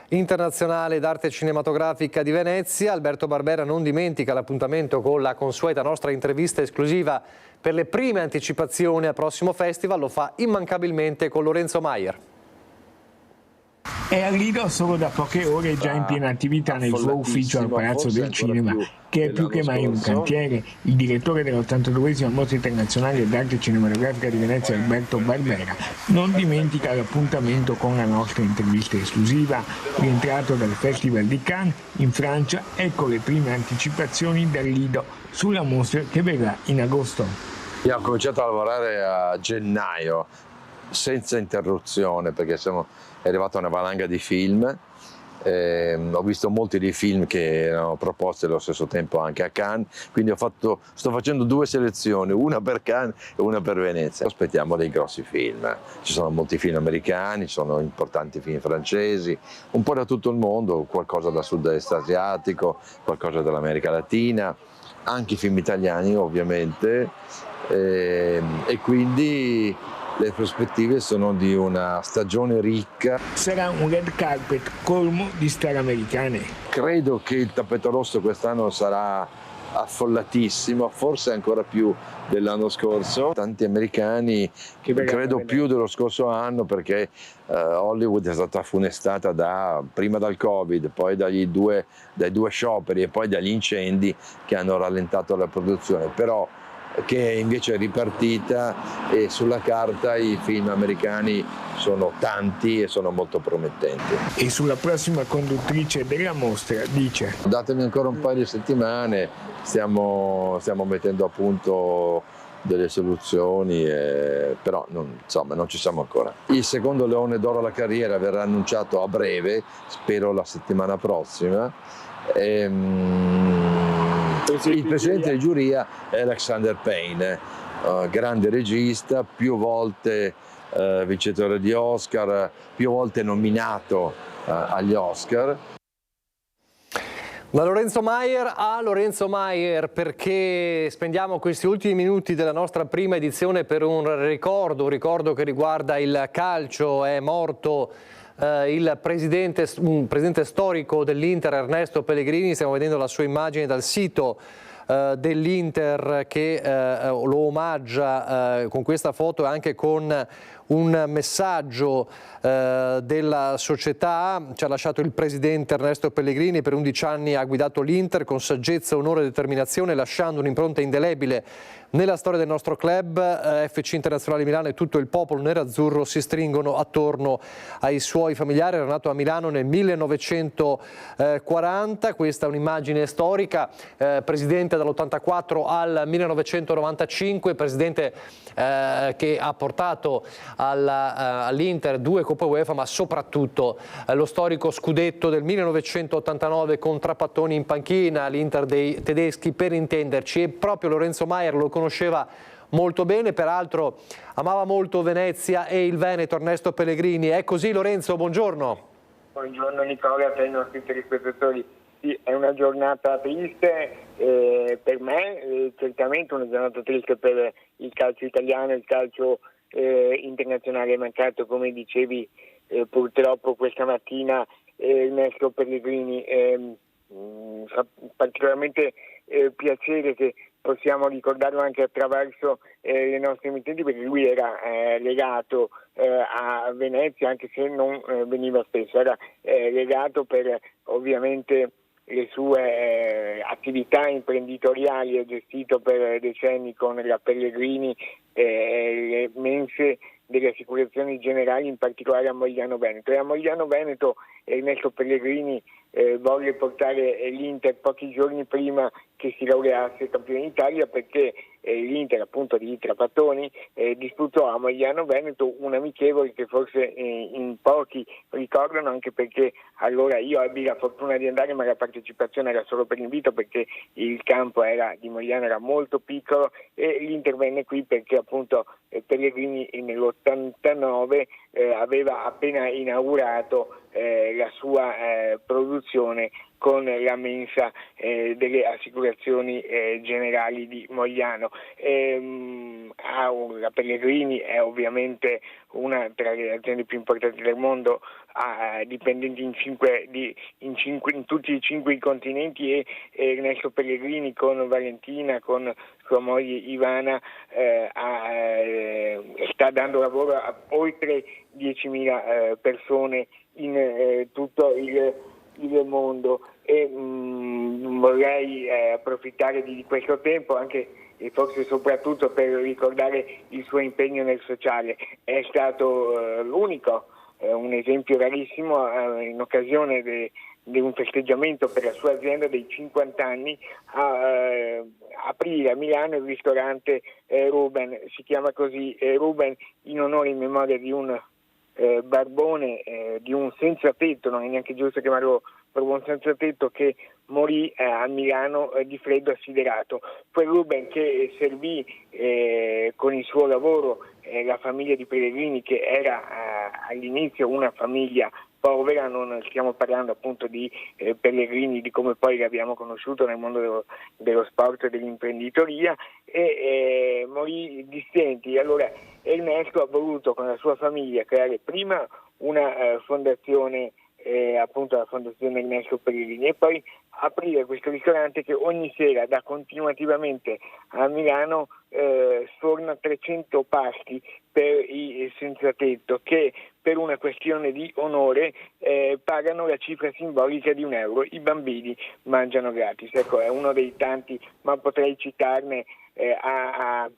internazionale d'arte cinematografica di Venezia. Alberto Barbera non dimentica l'appuntamento con la consueta nostra intervista esclusiva per le prime anticipazioni al prossimo festival, lo fa immancabilmente con Lorenzo Maier. È al Lido solo da poche ore, già in piena attività nel suo ufficio al Palazzo del Cinema, che è più che mai un cantiere. Il direttore dell'82esima Mostra Internazionale d'Arte Cinematografica di Venezia, Alberto Barbera, non dimentica l'appuntamento con la nostra intervista esclusiva. Rientrato dal Festival di Cannes in Francia, ecco le prime anticipazioni dal Lido sulla mostra che verrà in agosto. Io ho cominciato a lavorare a gennaio, senza interruzione, perché è arrivata una valanga di film. Ho visto molti dei film che erano proposti allo stesso tempo anche a Cannes, quindi sto facendo due selezioni, una per Cannes e una per Venezia. Aspettiamo dei grossi film, ci sono molti film americani, ci sono importanti film francesi, un po' da tutto il mondo, qualcosa dal sud-est asiatico, qualcosa dall'America Latina, anche film italiani ovviamente, e quindi le prospettive sono di una stagione ricca. Sarà un red carpet colmo di star americane. Credo che il tappeto rosso quest'anno sarà affollatissimo, forse ancora più dell'anno scorso. Tanti americani, credo più dello scorso anno, perché Hollywood è stata funestata prima dal Covid, poi dai due scioperi e poi dagli incendi che hanno rallentato la produzione, però che invece è ripartita, e sulla carta i film americani sono tanti e sono molto promettenti. E sulla prossima conduttrice della mostra dice: datemi ancora un paio di settimane, stiamo mettendo a punto delle soluzioni, però non ci siamo ancora. Il secondo Leone d'Oro alla carriera verrà annunciato a breve, spero la settimana prossima. Il presidente di giuria è Alexander Payne, grande regista, più volte vincitore di Oscar, più volte nominato agli Oscar. Da Lorenzo Maier a Lorenzo Maier, perché spendiamo questi ultimi minuti della nostra prima edizione per un ricordo che riguarda il calcio. È morto un presidente storico dell'Inter, Ernesto Pellegrini. Stiamo vedendo la sua immagine dal sito dell'Inter che lo omaggia con questa foto e anche con un messaggio della società. Ci ha lasciato il presidente Ernesto Pellegrini, per 11 anni ha guidato l'Inter con saggezza, onore e determinazione, lasciando un'impronta indelebile nella storia del nostro club. FC Internazionale Milano e tutto il popolo nerazzurro si stringono attorno ai suoi familiari. Era nato a Milano nel 1940, questa è un'immagine storica, presidente dall'84 al 1995, presidente che ha portato all'Inter 2 Coppe UEFA, ma soprattutto lo storico scudetto del 1989 con Trapattoni in panchina, l'Inter dei tedeschi per intenderci, e proprio Lorenzo Maier lo conosceva molto bene, peraltro amava molto Venezia e il Veneto, Ernesto Pellegrini. È così, Lorenzo, buongiorno. Buongiorno Nicola, a te e ai nostri telespettatori. Sì, è una giornata triste per me, certamente una giornata triste per il calcio italiano, il calcio internazionale. È mancato, come dicevi, purtroppo questa mattina Ernesto Pellegrini. Fa particolarmente piacere che possiamo ricordarlo anche attraverso le nostre emittenti, perché lui era legato a Venezia, anche se non veniva spesso, era legato per ovviamente le sue attività imprenditoriali, ha gestito per decenni con la Pellegrini le mense delle assicurazioni generali, in particolare a Mogliano Veneto. E a Mogliano Veneto Ernesto Pellegrini volle portare l'Inter pochi giorni prima che si laureasse campione d'Italia, perché l'Inter, appunto, di Trapattoni disputò a Mogliano Veneto un amichevole che forse in pochi ricordano, anche perché allora io ebbi la fortuna di andare, ma la partecipazione era solo per invito, perché il campo di Mogliano era molto piccolo, e l'Inter venne qui perché appunto Pellegrini nell'89 aveva appena inaugurato la sua produzione con la mensa delle assicurazioni generali di Mogliano. La Pellegrini è ovviamente una tra le aziende più importanti del mondo, ha dipendenti in tutti e 5 i continenti, e Ernesto Pellegrini con Valentina, con sua moglie Ivana, sta dando lavoro a oltre 10.000 persone in tutto il mondo. E vorrei approfittare di questo tempo anche e forse soprattutto per ricordare il suo impegno nel sociale. È stato l'unico, un esempio rarissimo, in occasione di un festeggiamento per la sua azienda dei 50 anni, a aprire a Milano il ristorante Ruben. Si chiama così Ruben in onore, in memoria di un barbone, di un senza tetto, non è neanche giusto chiamarlo proprio un senza tetto, che morì a Milano di freddo assiderato. Poi Ruben, che servì con il suo lavoro la famiglia di Pellegrini, che era all'inizio una famiglia povera, non stiamo parlando appunto di Pellegrini, di come poi l'abbiamo conosciuto nel mondo dello sport e dell'imprenditoria, e morì di stenti. Allora Ernesto ha voluto con la sua famiglia creare prima una fondazione, appunto la fondazione Ernesto Pellegrini, e poi aprire questo ristorante che ogni sera dà continuativamente a Milano sforna 300 pasti per i senza tetto, che per una questione di onore pagano la cifra simbolica di €1. I bambini mangiano gratis. Ecco, è uno dei tanti, ma potrei citarne a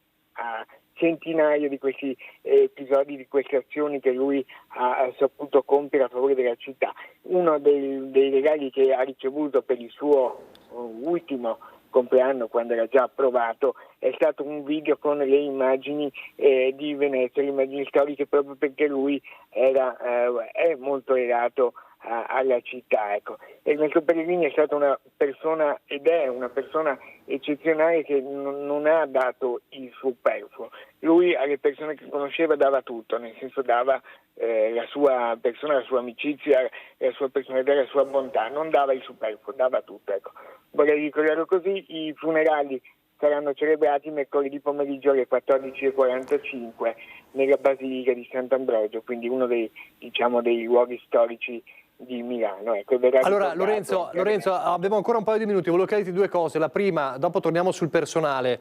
centinaia di questi episodi, di queste azioni che lui ha saputo compiere a favore della città. Uno dei regali che ha ricevuto per il suo ultimo compleanno, quando era già approvato, è stato un video con le immagini di Venezia, le immagini storiche, proprio perché lui è molto legato alla città. Ecco. Ernesto Pellegrini è stata una persona, ed è una persona eccezionale, che non ha dato il superfluo. Lui alle persone che conosceva dava tutto, nel senso dava la sua persona, la sua amicizia, la sua personalità, la sua bontà, non dava il superfluo, dava tutto. Ecco. Vorrei ricordarlo così. I funerali saranno celebrati mercoledì pomeriggio alle 14:45 nella Basilica di Sant'Ambrogio, quindi uno dei luoghi storici Milano. Ecco, allora Lorenzo, abbiamo ancora un paio di minuti, volevo chiederti due cose. La prima, dopo torniamo sul personale.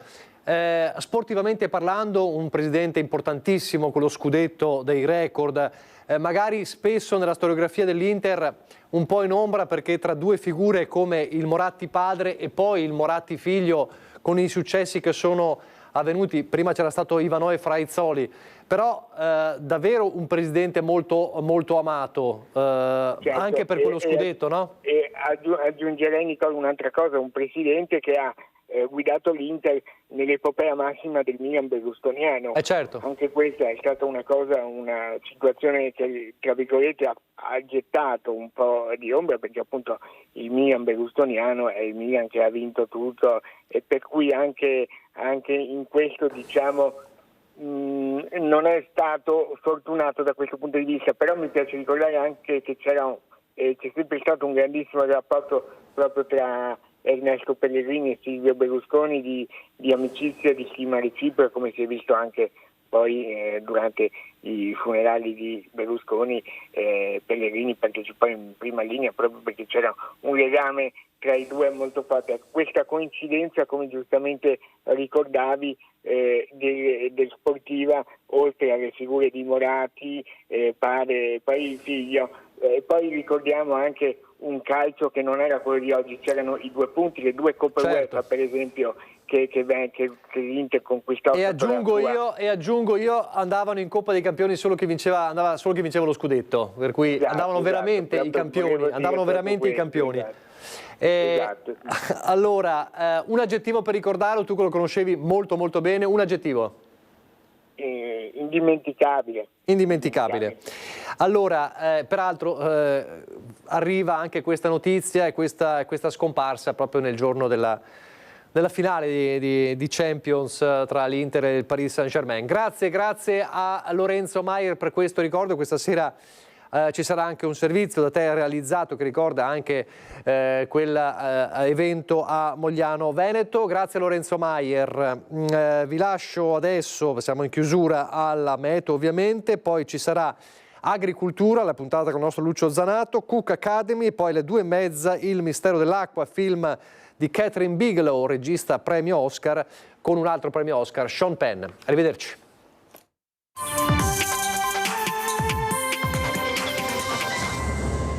Sportivamente parlando, un presidente importantissimo con lo scudetto dei record, magari spesso nella storiografia dell'Inter un po' in ombra, perché tra due figure come il Moratti padre e poi il Moratti figlio, con i successi che sono avvenuti, prima c'era stato Ivanò e Fraizzoli, però davvero un presidente molto, molto amato, certo, anche per quello scudetto, no? E aggiungerei, Nicola, un'altra cosa, un presidente che ha guidato l'Inter nell'epopea massima del Milan berlusconiano. Certo. Anche questa è stata una situazione che, tra virgolette, ha gettato un po' di ombra, perché appunto il Milan berlusconiano è il Milan che ha vinto tutto, e per cui anche in questo, diciamo, non è stato fortunato da questo punto di vista. Però mi piace ricordare anche che c'è sempre stato un grandissimo rapporto proprio tra Ernesto Pellegrini e Silvio Berlusconi di amicizia, di stima reciproca, come si è visto anche poi durante i funerali di Berlusconi. Pellegrini partecipò in prima linea proprio perché c'era un legame tra i due molto forte. Questa coincidenza, come giustamente ricordavi, del Sportiva, oltre alle figure di Moratti, padre, poi il figlio, poi ricordiamo anche un calcio che non era quello di oggi, c'erano i 2 punti, le 2 Coppe UEFA, per esempio, che l'Inter conquistò. E aggiungo io, andavano in Coppa dei Campioni solo chi vinceva lo scudetto, per cui andavano veramente i campioni, i campioni. Esatto. Allora, un aggettivo per ricordarlo, tu che lo conoscevi molto molto bene, un aggettivo? Indimenticabile. Allora, peraltro arriva anche questa notizia e questa scomparsa proprio nel giorno della finale di Champions tra l'Inter e il Paris Saint-Germain. Grazie a Lorenzo Maier per questo ricordo. Questa sera ci sarà anche un servizio da te realizzato che ricorda anche quell'evento a Mogliano Veneto. Grazie a Lorenzo Maier. Vi lascio adesso, siamo in chiusura alla Meteo ovviamente, poi ci sarà Agricoltura, la puntata con il nostro Lucio Zanato, Cook Academy, e poi alle 2:30 Il mistero dell'acqua, film di Catherine Bigelow, regista premio Oscar, con un altro premio Oscar, Sean Penn. Arrivederci.